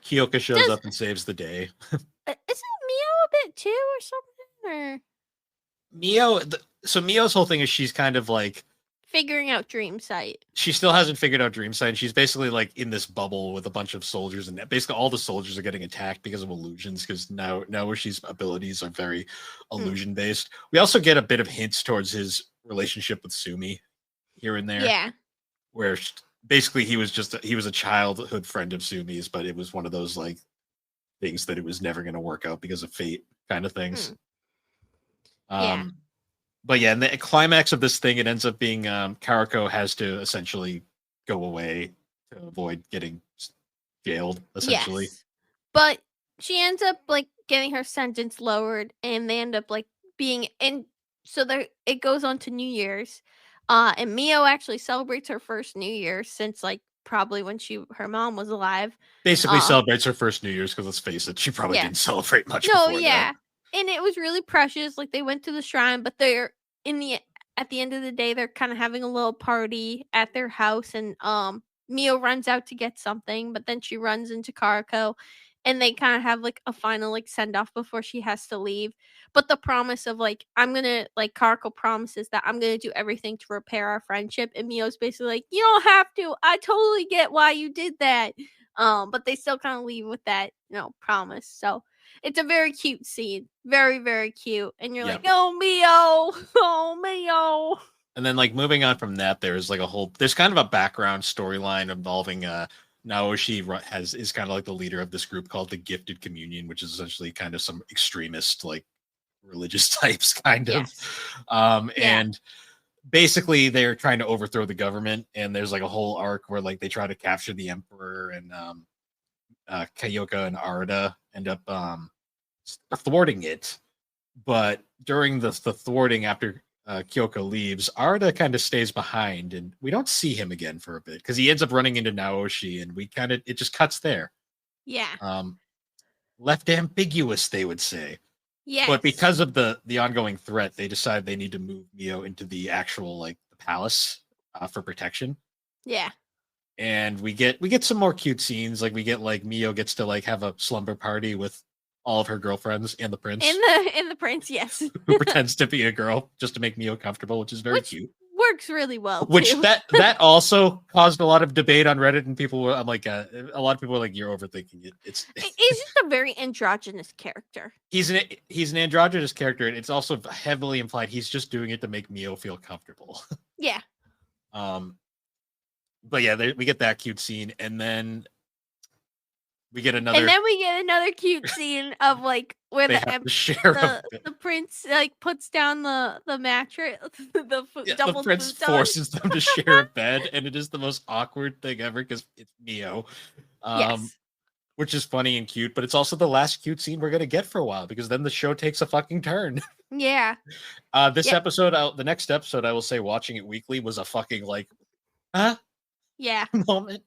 Kyoka shows up and saves the day.
Isn't Mio a bit too or something? Or
Mio, so Mio's whole thing is she's kind of like
figuring out Dream Sight.
She still hasn't figured out Dream Sight. And she's basically like in this bubble with a bunch of soldiers, and basically all the soldiers are getting attacked because of illusions. Because now she's abilities are very illusion based. We also get a bit of hints towards his relationship with Sumi here and there.
Yeah,
where basically he was a childhood friend of Sumi's, but it was one of those like things that it was never going to work out because of fate kind of things.
Yeah.
But yeah, in the climax of this thing, it ends up being Karako has to essentially go away to avoid getting jailed, essentially.
Yes. But she ends up like getting her sentence lowered, and they end up like being in. So it goes on to New Year's, and Mio actually celebrates her first New Year since like probably when her mom was alive.
Basically, celebrates her first New Year's because let's face it, she probably didn't celebrate much.
No,
before that.
And it was really precious. Like they went to the shrine, but they're at the end of the day, they're kind of having a little party at their house, and Mio runs out to get something, but then she runs into Karako, and they kind of have like a final like send off before she has to leave. But the promise of like Karako promises that I'm gonna do everything to repair our friendship, and Mio's basically like, you don't have to. I totally get why you did that. But they still kind of leave with that promise. So it's a very cute scene. Very, very cute. And you're like, oh, Mio. Oh, Mio.
And then, like, moving on from that, there's kind of a background storyline involving Naoshi is kind of like the leader of this group called the Gifted Communion, which is essentially kind of some extremist, like, religious types, kind of. And basically, they're trying to overthrow the government. And there's, like, a whole arc where, like, they try to capture the emperor, and Kyoka and Arata end up thwarting it. But during the thwarting, after Kyoka leaves, Arata kind of stays behind, and we don't see him again for a bit because he ends up running into Naoshi, and it just cuts there.
Yeah.
Left ambiguous, they would say.
Yes.
But because of the ongoing threat, they decide they need to move Mio into the actual like the palace for protection.
Yeah.
And we get some more cute scenes. Like we get like Mio gets to like have a slumber party with all of her girlfriends and the prince,
In the prince, yes.
who pretends to be a girl just to make Mio comfortable, which is very cute.
Works really well.
Which
too.
that also caused a lot of debate on Reddit, and people were, I'm like, a lot of people were like, "You're overthinking it."
He's just a very androgynous character.
He's an androgynous character, and it's also heavily implied he's just doing it to make Mio feel comfortable.
Yeah.
But yeah, we get that cute scene, and then we get another.
And then we get another cute scene of like where the prince like puts down the mattress,
the prince forces them to share a bed, and it is the most awkward thing ever because it's Mio.
Yes.
Which is funny and cute, but it's also the last cute scene we're gonna get for a while because then the show takes a fucking turn.
Yeah.
Episode, the next episode, I will say, watching it weekly was a fucking like, huh?
Yeah.
Moment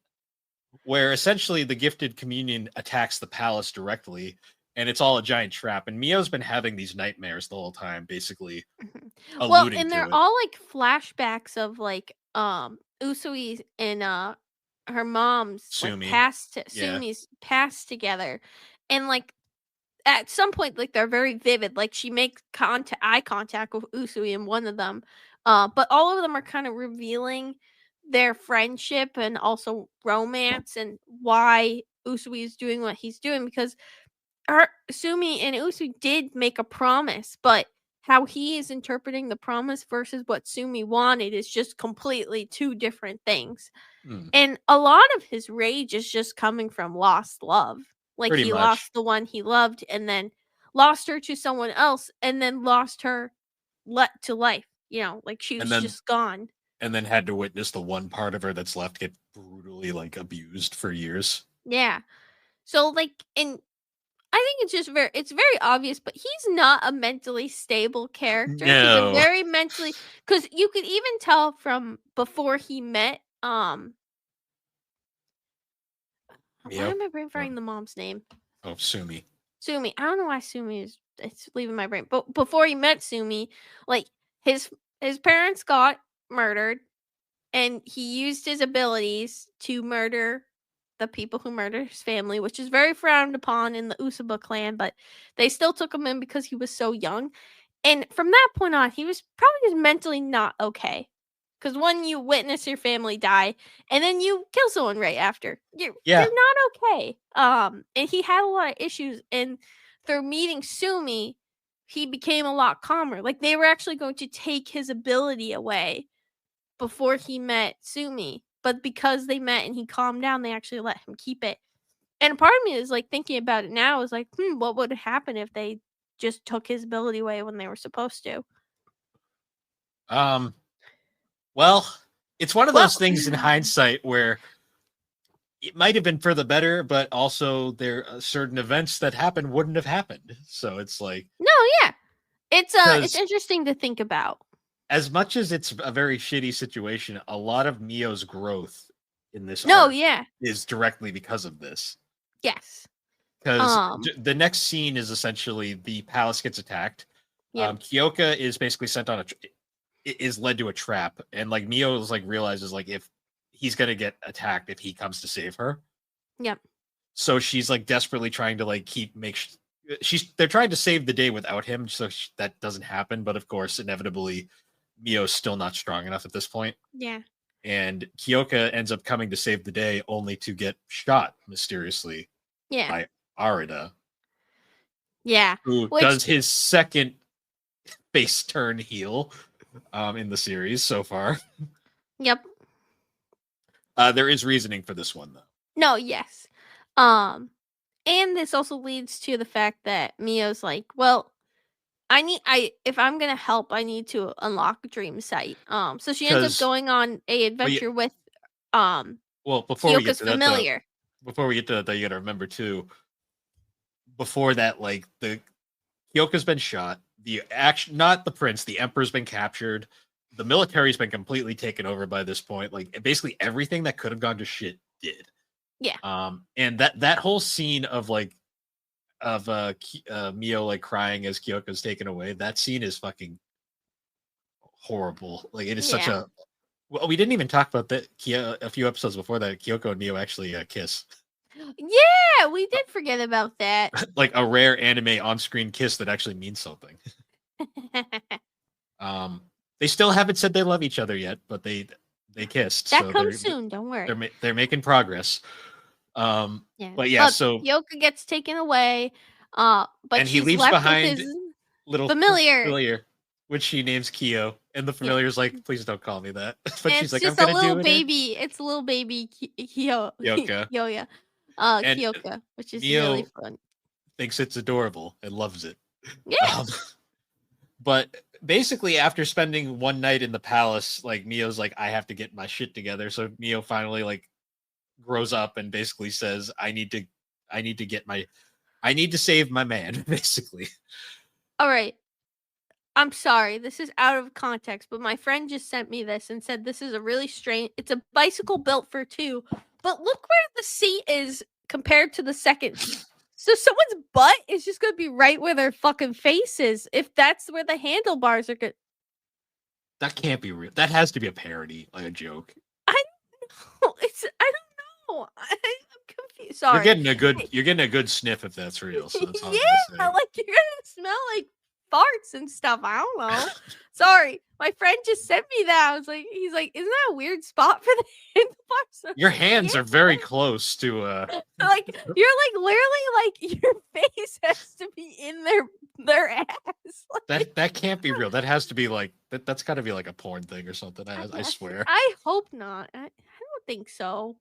where essentially the gifted communion attacks the palace directly, and it's all a giant trap. And Mio's been having these nightmares the whole time, basically.
Well, and they're all like flashbacks of like Usui and her mom's
Sumi.
Like, Sumi's past together, and like at some point like they're very vivid. Like she makes eye contact with Usui in one of them, but all of them are kind of revealing their friendship and also romance and why Usui is doing what he's doing, because Sumi and Usui did make a promise, but how he is interpreting the promise versus what Sumi wanted is just completely two different things. And a lot of his rage is just coming from lost love. Like
Pretty
he
much.
lost the one he loved and then lost her to someone else and then lost her to life. Like she was just gone.
And then had to witness the one part of her that's left get brutally like abused for years.
Yeah. So like, and I think it's very obvious, but he's not a mentally stable character.
No.
He's a very mentally, because you could even tell from before he met why am I brain frying the mom's name?
Oh, Sumi.
I don't know why it's leaving my brain. But before he met Sumi, like his parents got murdered, and he used his abilities to murder the people who murdered his family, which is very frowned upon in the Usaba clan, but they still took him in because he was so young. And from that point on, he was probably just mentally not okay. Because when you witness your family die and then you kill someone right after, you're not okay. And he had a lot of issues. And through meeting Sumi, he became a lot calmer. Like they were actually going to take his ability away before he met Sumi. But because they met and he calmed down, they actually let him keep it. And part of me is like thinking about it now is like, what would happen if they just took his ability away when they were supposed to?
Well, it's one of those things in hindsight where it might have been for the better, but also there are certain events that happened wouldn't have happened. So it's like,
no, yeah, it's interesting to think about.
As much as it's a very shitty situation, a lot of Mio's growth in this is directly because of this.
Yes.
Because the next scene is essentially the palace gets attacked. Yep. Kyoka is basically sent on is led to a trap, and like Mio is like realizes like if he's gonna get attacked if he comes to save her.
Yep.
So she's like desperately trying to like they're trying to save the day without him, so that doesn't happen. But of course, inevitably, Mio's still not strong enough at this point.
Yeah.
And Kyoka ends up coming to save the day only to get shot mysteriously by Arida.
Yeah.
Who does his second face turn heel in the series so far.
Yep.
There is reasoning for this one though.
No, yes. And this also leads to the fact that Mio's like, well, if I'm gonna help, I need to unlock Dream Sight. So she ends up going on a adventure with
before we get to
familiar.
Before we get to that, you gotta remember too. Before that, like the Kyoka's been shot. Not the prince. The emperor's been captured. The military's been completely taken over by this point. Like basically everything that could have gone to shit did.
Yeah.
And that whole scene of like of Mio like crying as Kyoko's taken away. That scene is fucking horrible. Like it is such
Yeah.
a. Well, we didn't even talk about that. A few episodes before that, Kyoko and Mio actually kiss.
Yeah, we did forget about that.
Like a rare anime on-screen kiss that actually means something. They still haven't said they love each other yet, but they kissed.
That
so
comes soon. Don't worry.
they're making progress.
Yeah.
But yeah,
But
so
Kyoka gets taken away. But
and he
she's
leaves
left
behind
with his
little
familiar.
which she names Kyo, and the familiar's like, "Please don't call me that." But
And
she's
it's
like,
just
"I'm
a
gonna
little
do it."
baby. It's a little baby
Kyoka.
Kyoya.
And
Kyoka, which is
Mio
really fun.
thinks it's adorable and loves it.
Yeah.
But basically, after spending one night in the palace, like Mio's like, I have to get my shit together. So Mio finally like grows up and basically says, I need to save my man, basically.
All right. I'm sorry. This is out of context, but my friend just sent me this and said this is a really strange. It's a bicycle built for two, but look where the seat is compared to the second. So someone's butt is just gonna be right where their fucking face is. If that's where the handlebars are good.
That can't be real. That has to be a parody, like a joke.
I don't know. I'm confused. Sorry.
You're getting a good sniff if that's real. So that's all I'm
Yeah,
gonna say.
like you're gonna smell like farts and stuff. I don't know. Sorry, my friend just sent me that. I was like, he's like, isn't that a weird spot for the handlebars?
Your hands are very close to
like you're like literally like your face has to be in their ass. Like,
that can't be real. That has to be like that's got to be like a porn thing or something. I swear.
I hope not. I don't think so.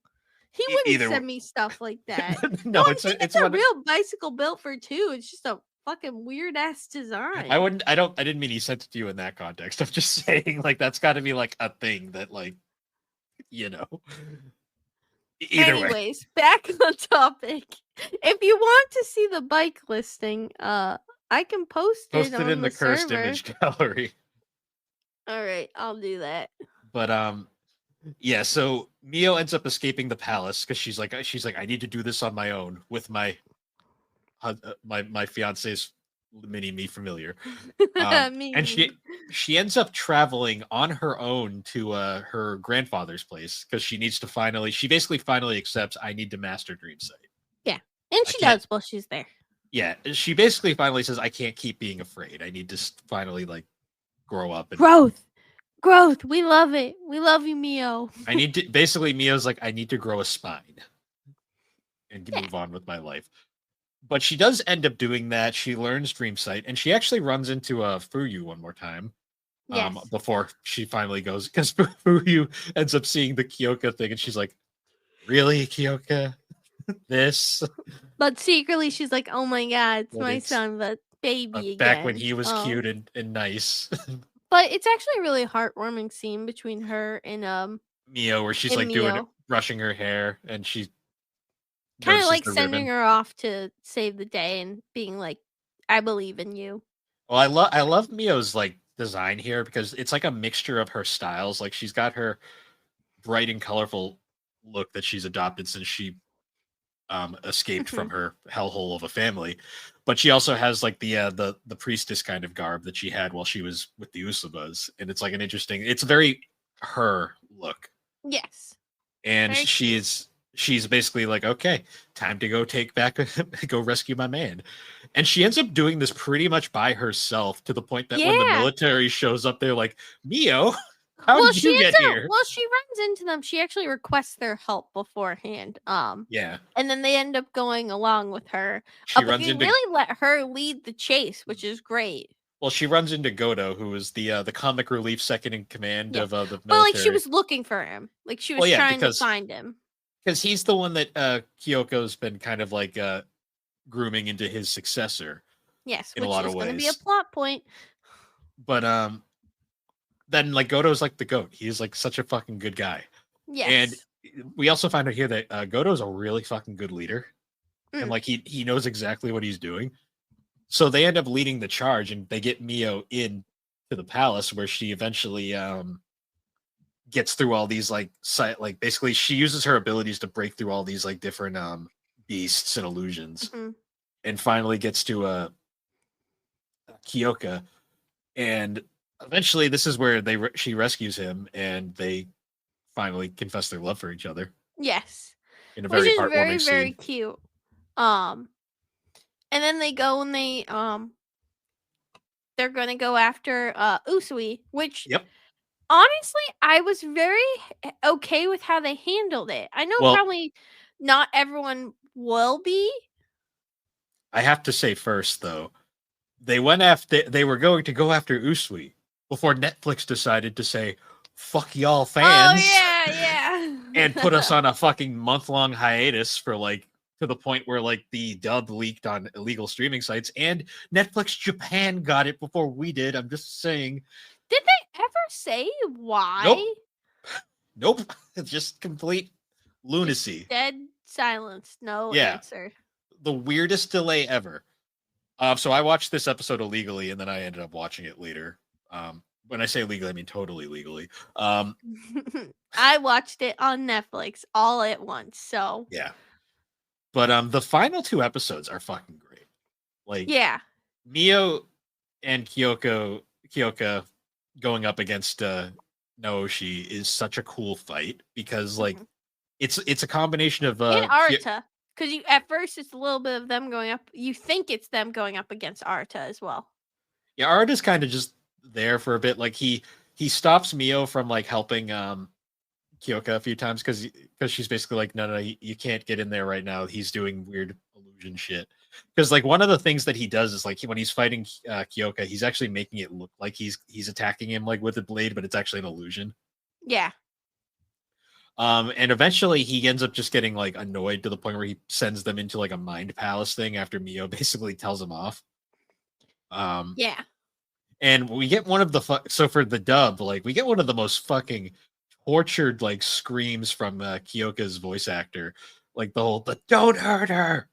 He wouldn't
Either
send me stuff like that.
No,
it's a real bicycle built for two. It's just a fucking weird ass design.
I didn't mean he sent it to you in that context. I'm just saying like that's got to be like a thing that like Either
Anyways,
way.
back on topic. If you want to see the bike listing, I can post it on
in the cursed
server.
image gallery.
All right, I'll do that.
But yeah, so Mio ends up escaping the palace because she's like I need to do this on my own with my my fiance's mini me familiar. And she ends up traveling on her own to her grandfather's place because she basically finally accepts I need to master Dream Sight.
Yeah, and she does while she's there.
Yeah, she basically finally says I can't keep being afraid. I need to finally like grow up and
growth. We love it. We love you, Mio.
I need to basically Mio's like I need to grow a spine and move on with my life. But she does end up doing that. She learns Dream Sight, and she actually runs into Fuyu one more time.
Yes.
Before she finally goes, because Fuyu ends up seeing the Kyoka thing, and she's like, "Really, Kyoka? This?"
But secretly, she's like, "Oh my god, it's my son, the baby again."
Back when he was cute and nice.
But it's actually a really heartwarming scene between her and
Mio, where she's like brushing her hair, and she
kind of like sending her off to save the day and being like, I believe in you.
Well, I love Mio's like design here because it's like a mixture of her styles. Like she's got her bright and colorful look that she's adopted since she escaped from her hellhole of a family, but she also has like the priestess kind of garb that she had while she was with the Usabas, and it's like it's very her look.
Yes.
And she's basically like, okay, time to go rescue my man. And she ends up doing this pretty much by herself to the point that when the military shows up, they're like, Mio, how did you get here?
Well, she runs into them. She actually requests their help beforehand.
Yeah.
And then they end up going along with her. But they really let her lead the chase, which is great.
Well, she runs into Godo, who is the comic relief second in command of the military.
But like she was looking for him. Like she was trying to find him.
Because he's the one that Kyoko's been kind of like grooming into his successor.
Yes,
in a lot of ways.
Which is going to be a plot point.
But then like Godo's like the goat. He's like such a fucking good guy.
Yes.
And we also find out here that Godo's a really fucking good leader. And like he knows exactly what he's doing. So they end up leading the charge and they get Mio in to the palace where she eventually gets through all these like basically she uses her abilities to break through all these like different beasts and illusions. and finally gets to Kyoka, and eventually this is where she rescues him, and they finally confess their love for each other
Yes.
in a
Which
very
is very,
heartwarming
very
scene.
cute. Um and then they go and they're gonna go after Usui, which
Yep.
honestly I was very okay with how they handled it. I know
Well,
probably not everyone will be.
I have to say first though, they were going to go after Usui before Netflix decided to say fuck y'all
Oh
fans
yeah,
and put us
yeah.
on a fucking month-long hiatus for like to the point where like the dub leaked on illegal streaming sites and Netflix Japan got it before we did. I'm just saying.
Did they ever say
Nope.
why?
Nope. It's just complete
Just
lunacy.
dead silence, no
Yeah.
answer.
The weirdest delay ever. So I watched this episode illegally and then I ended up watching it later. When I say legally, I mean totally legally.
I watched it on Netflix all at once, so
Yeah. But the final two episodes are fucking great. Like
yeah.
Mio and Kyoka going up against Naoshi is such a cool fight because like
Mhm.
it's a combination of
And Arta, because you at first it's a little bit of them going up. You think it's them going up against Arta as well.
yeah, Arta's kind of just there for a bit. Like he stops Mio from like helping Kyoka a few times because she's basically like, no, you can't get in there right now. He's doing weird illusion shit. Because like one of the things that he does is like when he's fighting Kyoka, he's actually making it look like he's attacking him like with a blade, but it's actually an illusion.
Yeah.
And eventually he ends up just getting like annoyed to the point where he sends them into like a mind palace thing after Mio basically tells him off.
Yeah.
And we get one of the so for the dub, like we get one of the most fucking tortured like screams from Kyoka's voice actor, like the "Don't hurt her."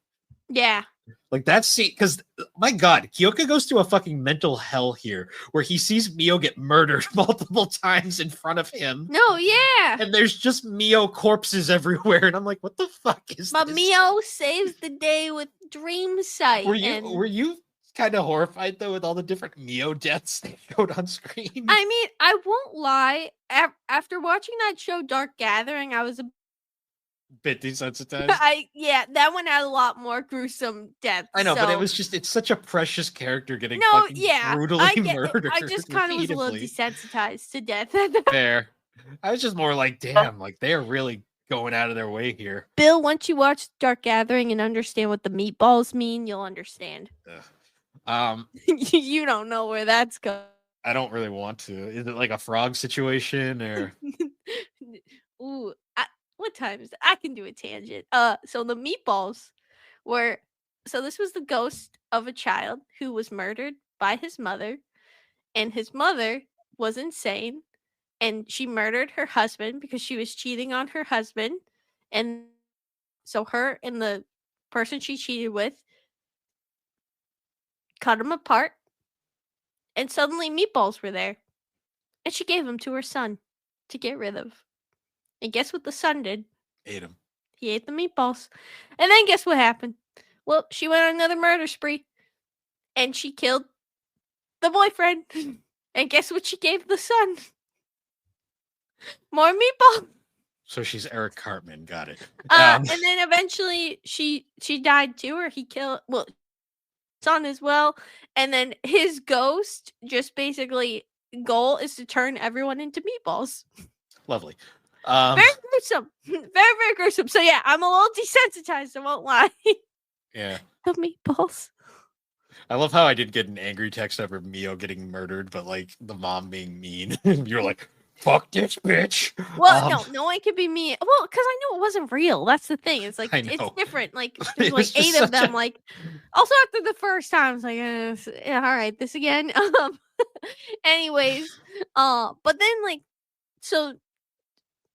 Yeah.
Like that scene, because my god, Kyoka goes to a fucking mental hell here, where he sees Mio get murdered multiple times in front of him,
No, yeah.
and there's just Mio corpses everywhere, and I'm like, what the fuck is
But
this?
Mio saves the day with Dream Sight.
Were you kind of horrified though with all the different Mio deaths they showed on screen?
I mean, I won't lie. After watching that show, Dark Gathering, I was a
Bit desensitized.
that one had a lot more gruesome deaths.
I know, but it
so-
was just it's such a precious character getting
no,
fucking
yeah,
brutally
I get it.
murdered.
I just kind of was a little
repeatedly.
desensitized to death.
Fair. I was just more like, damn, like they're really going out of their way here.
Bill, once you watch Dark Gathering and understand what the meatballs mean, you'll understand.
Ugh.
You don't know where that's going.
I don't really want to. Is it like a frog situation or
Ooh, what time is it? I can do a tangent. So the meatballs were so this was the ghost of a child who was murdered by his mother, and his mother was insane, and she murdered her husband because she was cheating on her husband, and so her and the person she cheated with cut them apart, and suddenly meatballs were there, and she gave them to her son to get rid of. And guess what the son did?
ate him?
He ate the meatballs. And then guess what happened? Well, she went on another murder spree. And she killed the boyfriend. And guess what she gave the son? More meatballs.
So she's Eric Cartman, got it.
And then eventually she died too, or he killed son as well. And then his ghost just basically goal is to turn everyone into meatballs.
Lovely.
Very gruesome. Very, very gruesome. So yeah, I'm a little desensitized, I won't lie.
Yeah.
The meatballs.
I love how I did get an angry text over Mio getting murdered, but like the mom being mean. You're like, fuck this bitch.
Well, no one can be mean. Well, because I know it wasn't real. That's the thing. It's like
I
it's
know.
different. Like
It
there's
was
like
just
8 of
such
them.
a-
Like also after the first time, it's like, yeah, all right, this again. Anyways, but then like so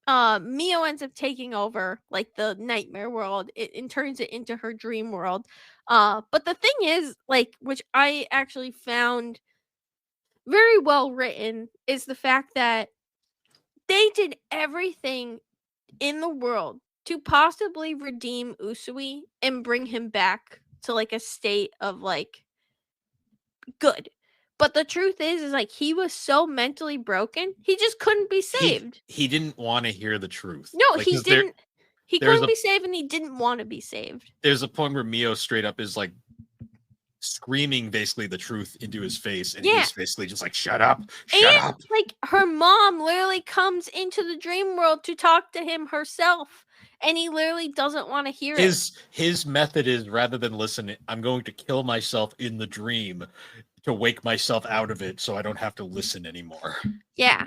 Mio ends up taking over like the nightmare world and turns it into her dream world. But the thing is, like, which I actually found very well written, is the fact that they did everything in the world to possibly redeem Usui and bring him back to like a state of like good. But the truth is like he was so mentally broken, he just couldn't be saved.
He didn't want to hear the truth.
No,
Like,
he
'cause
didn't. He
there's
couldn't
a
be saved, and he didn't want to be saved.
there's a point where Mio straight up is like screaming basically the truth into his face, and
Yeah.
he's basically just like, shut up, shut
And
up.
like her mom literally comes into the dream world to talk to him herself, and he literally doesn't want to hear it.
His method is, rather than listen, I'm going to kill myself in the dream to wake myself out of it so I don't have to listen anymore.
Yeah.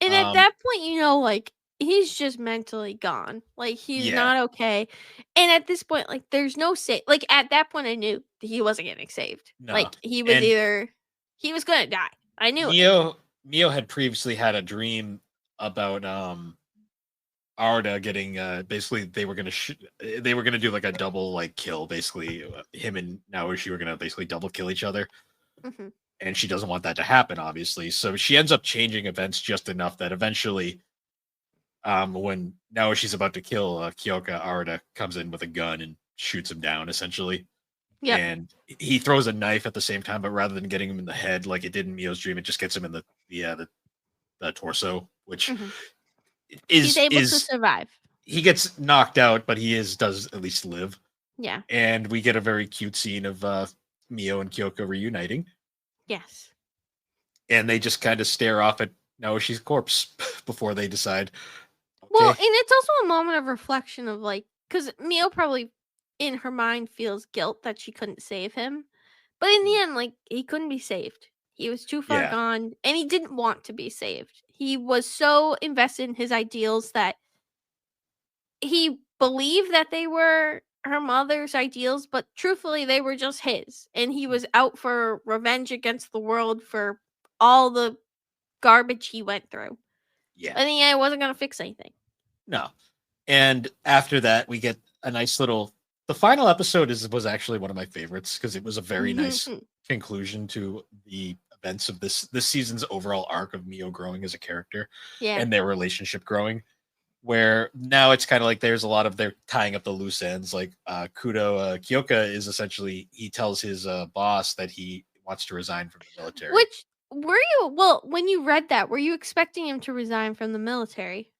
And at that point, you know, like he's just mentally gone. Like he's not okay. And at this point, like there's no like at that point I knew he wasn't getting saved.
No.
Like he was he was gonna die. I knew it.
Mio had previously had a dream about Arda getting basically they were gonna do like a double like kill, basically him and Naoshi were gonna basically double kill each other.
Mm-hmm.
And she doesn't want that to happen, obviously. So she ends up changing events just enough that eventually, when Naoshi's about to kill Kyoka, Arda comes in with a gun and shoots him down, essentially. Yeah. And he throws a knife at the same time, but rather than getting him in the head like it did in Mio's dream, it just gets him in the torso, which
he's able to survive.
He gets knocked out, but does at least live.
Yeah.
And we get a very cute scene of Mio and Kyoka reuniting.
Yes.
And they just kind of stare off at Naoshi's corpse before they decide.
Okay. Well, and it's also a moment of reflection of like, because Mio probably in her mind feels guilt that she couldn't save him. But in the end, like, he couldn't be saved. He was too far gone, and he didn't want to be saved. He was so invested in his ideals that he believed that they were her mother's ideals, but truthfully they were just his, and he was out for revenge against the world for all the garbage he went through. Yeah. And then it wasn't gonna fix anything.
No. And after that we get a nice little the final episode was actually one of my favorites because it was a very nice conclusion to the events of this season's overall arc of Mio growing as a character and their relationship growing. Where now it's kind of like there's a lot of they're tying up the loose ends. Like Kyoka is essentially, he tells his boss that he wants to resign from the military.
Which when you read that, were you expecting him to resign from the military?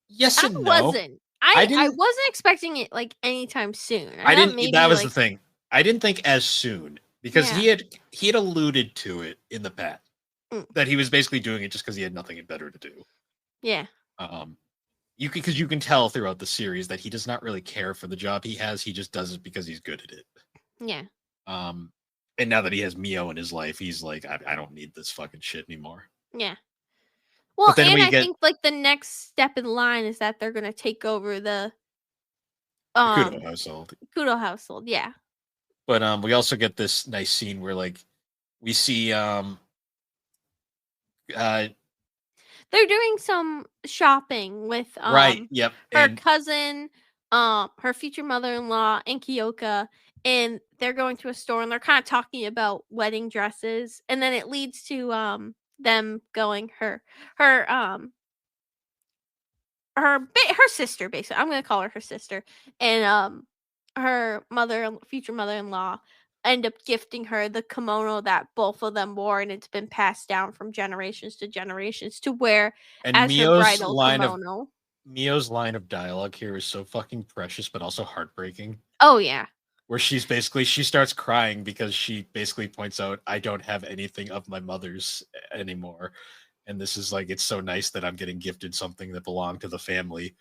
Yes and no.
I wasn't. I wasn't expecting it like anytime soon.
I didn't. That was the thing. I didn't think as soon because he had alluded to it in the past that he was basically doing it just because he had nothing better to do.
Yeah.
You can tell throughout the series that he does not really care for the job he has. He just does it because he's good at it.
Yeah.
And now that he has Mio in his life, he's like, I don't need this fucking shit anymore.
Yeah. Well, and I think like the next step in line is that they're gonna take over the
Kudo household.
Kudo household, yeah.
But we also get this nice scene where like we see
they're doing some shopping with
yep.
her cousin, her future mother-in-law, and Kyoka, and they're going to a store and they're kind of talking about wedding dresses, and then it leads to them going her sister, basically. I'm gonna call her sister, and her future mother-in-law end up gifting her the kimono that both of them wore, and it's been passed down from generations to generations to wear as her bridal kimono.
Mio's line of dialogue here is so fucking precious, but also heartbreaking.
Oh yeah.
Where she starts crying because she basically points out, I don't have anything of my mother's anymore. And this is like, it's so nice that I'm getting gifted something that belonged to the family.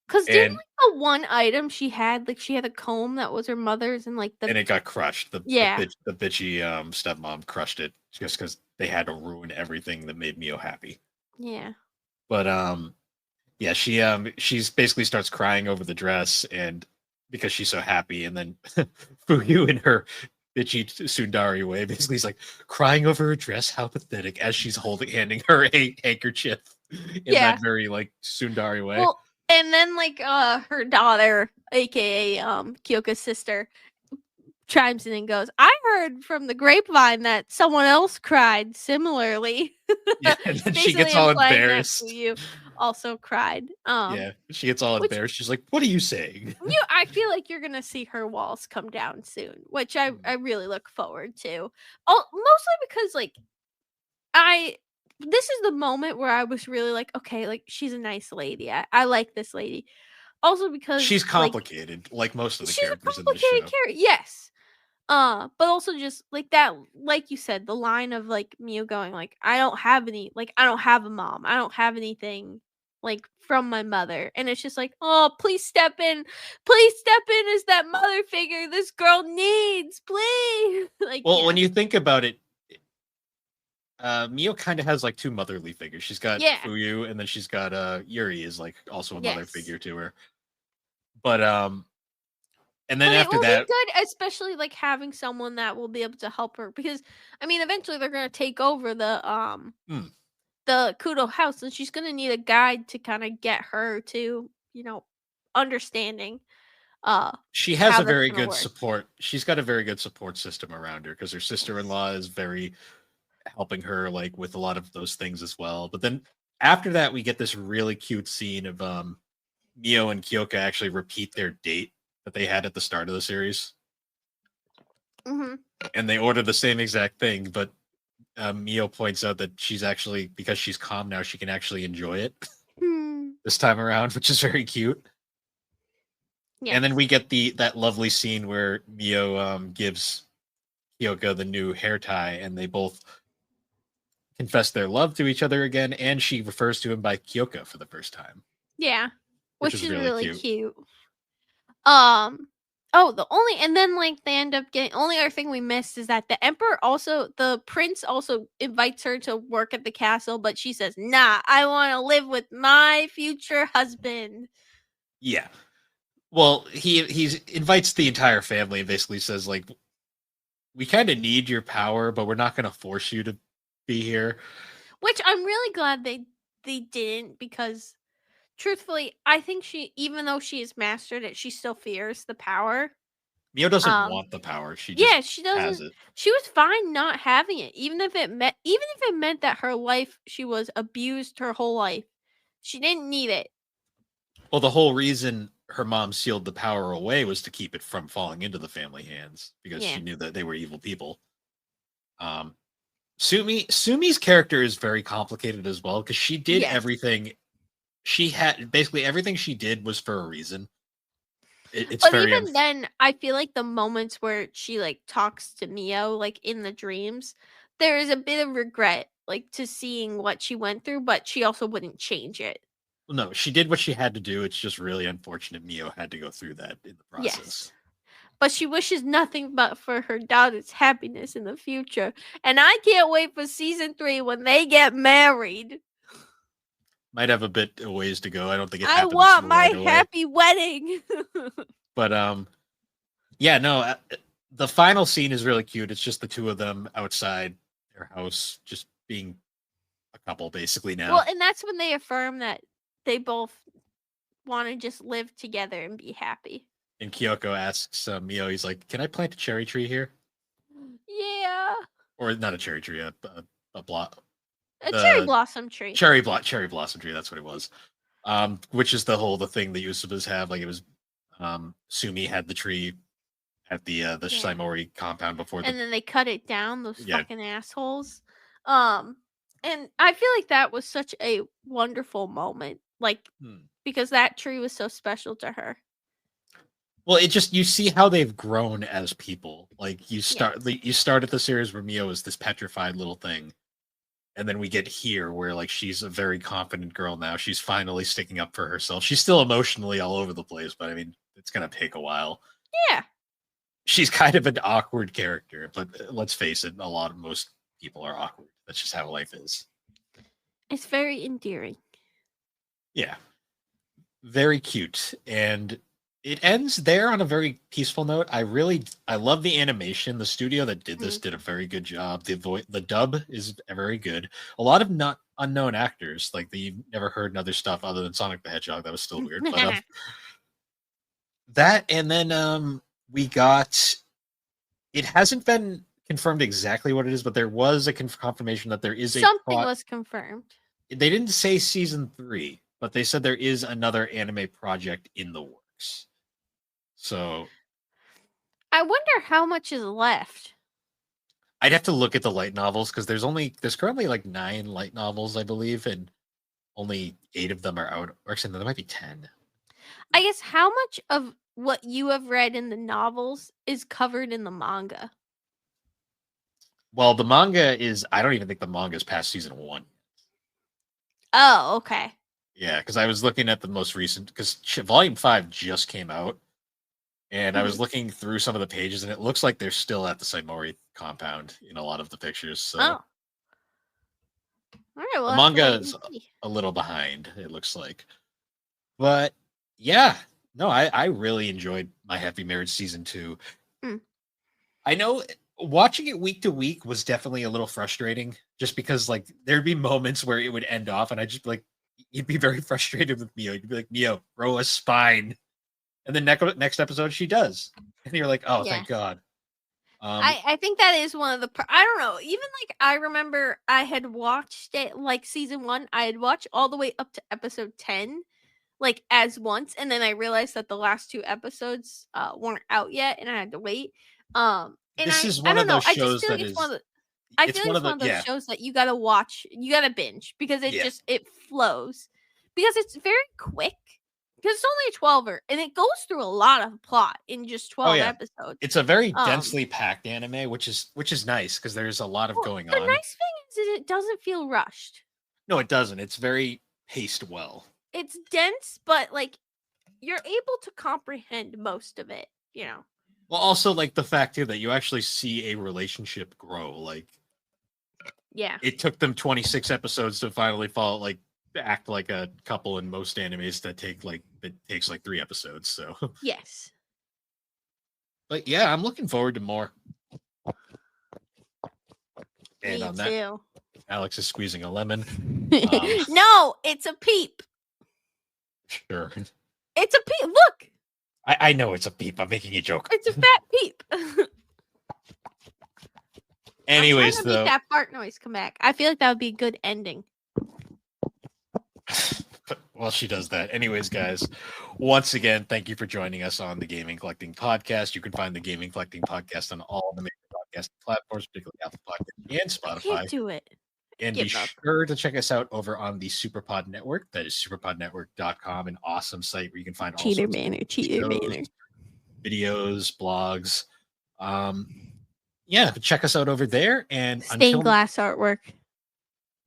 Because didn't like the one item she had, like she had a comb that was her mother's, and like
and it got crushed. The bitchy stepmom crushed it just because they had to ruin everything that made Mio happy.
Yeah.
But yeah, she's basically starts crying over the dress and because she's so happy, and then Fuyu in her bitchy tsundere way basically is like crying over her dress, how pathetic, as she's handing her a handkerchief in that very like tsundere way.
Well, and then like her daughter, aka Kyoka's sister, chimes in and goes, I heard from the grapevine that someone else cried similarly.
Yeah, and then she gets all embarrassed.
also cried.
Yeah, she gets all
Which
embarrassed. She's like, "What are you saying?"
I feel like you're gonna see her walls come down soon, which I really look forward to. Oh, mostly because like I this is the moment where I was really like, okay, like she's a nice lady. I like this lady. Also because
She's
like
complicated, like most of the
she's a
characters in this
complicated
show.
character. Yes. But also just like that, like you said, the line of like Mio going like, I don't have a mom. I don't have anything like from my mother. And it's just like, oh, please step in. Please step in as that mother figure this girl needs. Please. Like,
Well,
yeah.
when you think about it, Mio kind of has like two motherly figures. She's got
Yeah.
Fuyu, and then she's got Yuri is like also a mother
Yes.
figure to her. But and then
But it
after
will be
that,
good, especially like having someone that will be able to help her because I mean eventually they're gonna take over
hmm,
the Kudo house, and she's gonna need a guide to kind of get her to, understanding uh
she has
how
a
that's
very
gonna
good
work.
support. She's got a very good support system around her because her
Yes.
sister-in-law is very helping her like with a lot of those things as well. But then after that, we get this really cute scene of Mio and Kyoka actually repeat their date that they had at the start of the series,
Mhm.
and they order the same exact thing. But Mio points out that she's actually because she's calm now, she can actually enjoy it
Hmm.
this time around, which is very cute. And then
Yes.
we get that lovely scene where Mio gives Kyoka the new hair tie, and they both confess their love to each other again, and she refers to him by Kyoka for the first time,
Yeah.
which
Which
is
is
really
really
cute.
cute. Um oh, the only and then like they end up getting only other thing we missed is that the prince also invites her to work at the castle, but she says, "Nah, I want to live with my future husband."
Yeah. Well, he invites the entire family and basically says like, we kind of need your power, but we're not going to force you to be here.
Which I'm really glad they didn't because truthfully, I think she even though she has mastered it, she still fears the power.
Mio doesn't
Um
want the power; she just
yeah, she
has
doesn't
it.
she was fine not having it even if it meant that her life she was abused her whole life. She didn't need it.
Well, the whole reason her mom sealed the power away was to keep it from falling into the family hands because
Yeah.
she knew that they were evil people. Um, Sumi's character is very complicated as well because she did
Yes.
everything. She had basically everything she did was for a reason. It's
But
very
even then, I feel like the moments where she like talks to Mio like in the dreams, there is a bit of regret like to seeing what she went through, but she also wouldn't change it.
no. She did what she had to do. It's just really unfortunate Mio had to go through that in the
Yes.
process.
But she wishes nothing but for her daughter's happiness in the future. And I can't wait for season 3 when they get married.
Might have a bit of ways to go. I don't think it
I
happens
want my
right away.
happy wedding.
But yeah, no. The final scene is really cute. It's just the two of them outside their house, just being a couple, basically
Well,
now.
and that's when they affirm that they both want to just live together and be happy.
And Kyoko asks Mio, he's like, "Can I plant a cherry tree here?"
Yeah.
Or not a cherry tree, a block,
A cherry
the
blossom tree.
cherry blossom tree. That's what it was. Which is the thing the Usabas have. Like it was, Sumi had the tree at the
Yeah.
Saimori compound before the
And then they cut it down, those
yeah.
fucking assholes. Um and I feel like that was such a wonderful moment. Like because that tree was so special to her.
Well, it just you see how they've grown as people. Like
Yes.
you start at the series where Mio is this petrified little thing, and then we get here where like she's a very confident girl now. She's finally sticking up for herself. She's still emotionally all over the place, but I mean, it's gonna take a while.
Yeah.
She's kind of an awkward character, but let's face it, most people are awkward. That's just how life is.
It's very endearing.
Yeah, very cute, and it ends there on a very peaceful note. I love the animation. The studio that did this did a very good job. The dub is very good. A lot of not unknown actors, like that you've never heard in other stuff other than Sonic the Hedgehog. That was still weird, but that and then we got. It hasn't been confirmed exactly what it is, but there was a confirmation that there is a
Something
plot.
was confirmed.
They didn't say season 3, but they said there is another anime project in the works. So
I wonder how much is left.
I'd have to look at the light novels because there's currently like 9 light novels, I believe, and only 8 of them are out. Or actually, no, there might be 10.
I guess how much of what you have read in the novels is covered in the manga?
Well, the manga is, I don't even think the manga is past season 1.
Oh, okay.
Yeah, because I was looking at the most recent, because Volume 5 just came out, and I was looking through some of the pages, and it looks like they're still at the Saimori compound in a lot of the pictures. So
Oh. All right, well,
the manga is a little behind, it looks like. But yeah, no, I really enjoyed My Happy Marriage Season 2. I know watching it week to week was definitely a little frustrating, just because like there'd be moments where it would end off, and I'd just be like, you'd be very frustrated with Mio. You'd be like, Mio, grow a spine. And then next episode, she does. And you're like, oh, thank God.
I think that is one of the. I don't know. Even like I remember I had watched it like season 1. I had watched all the way up to episode 10, like as once, and then I realized that the last 2 episodes weren't out yet, and I had to wait. And
this is one of those shows that is.
I feel like it's one of those shows that you gotta watch, you gotta binge because it flows, because it's very quick. Because it's only a 12er, and it goes through a lot of plot in just 12 episodes.
It's a very densely packed anime, which is nice because there's a lot of going on.
The nice thing is it doesn't feel rushed.
No, it doesn't. It's very paced well.
It's dense, but like you're able to comprehend most of it, you know.
Well, also like the fact too that you actually see a relationship grow. Like, it took them 26 episodes to finally act like a couple in most animes that takes like 3 episodes. So
yes,
but yeah, I'm looking forward to more. And
me
on that,
too.
Alex is squeezing a lemon.
No, it's a peep.
Sure,
it's a peep. Look,
I know it's a peep. I'm making a joke.
It's a fat peep.
Anyways, though,
make that fart noise come back. I feel like that would be a good ending.
Well, she does that. Anyways, guys, once again, thank you for joining us on the Gaming Collecting Podcast. You can find the Gaming Collecting Podcast on all the major podcast platforms, particularly Apple Podcasts and Spotify.
I can't do it.
And be sure to check us out over on the Superpod Network. That is superpodnetwork.com, an awesome site where you can find all sorts of videos, blogs. Yeah, check us out over there. And
stained glass artwork.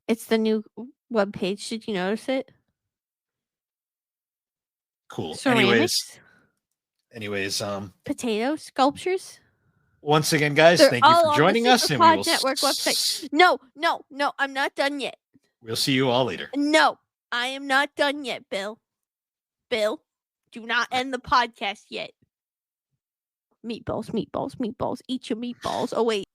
It's the new webpage. Did you notice it?
Cool.
Ceramics.
Anyways,
potato sculptures.
Once again, guys, thank you for joining us. And we will
Network website. No, I'm not done yet.
We'll see you all later.
No, I am not done yet, Bill. Bill, do not end the podcast yet. Meatballs. Eat your meatballs. Oh, wait.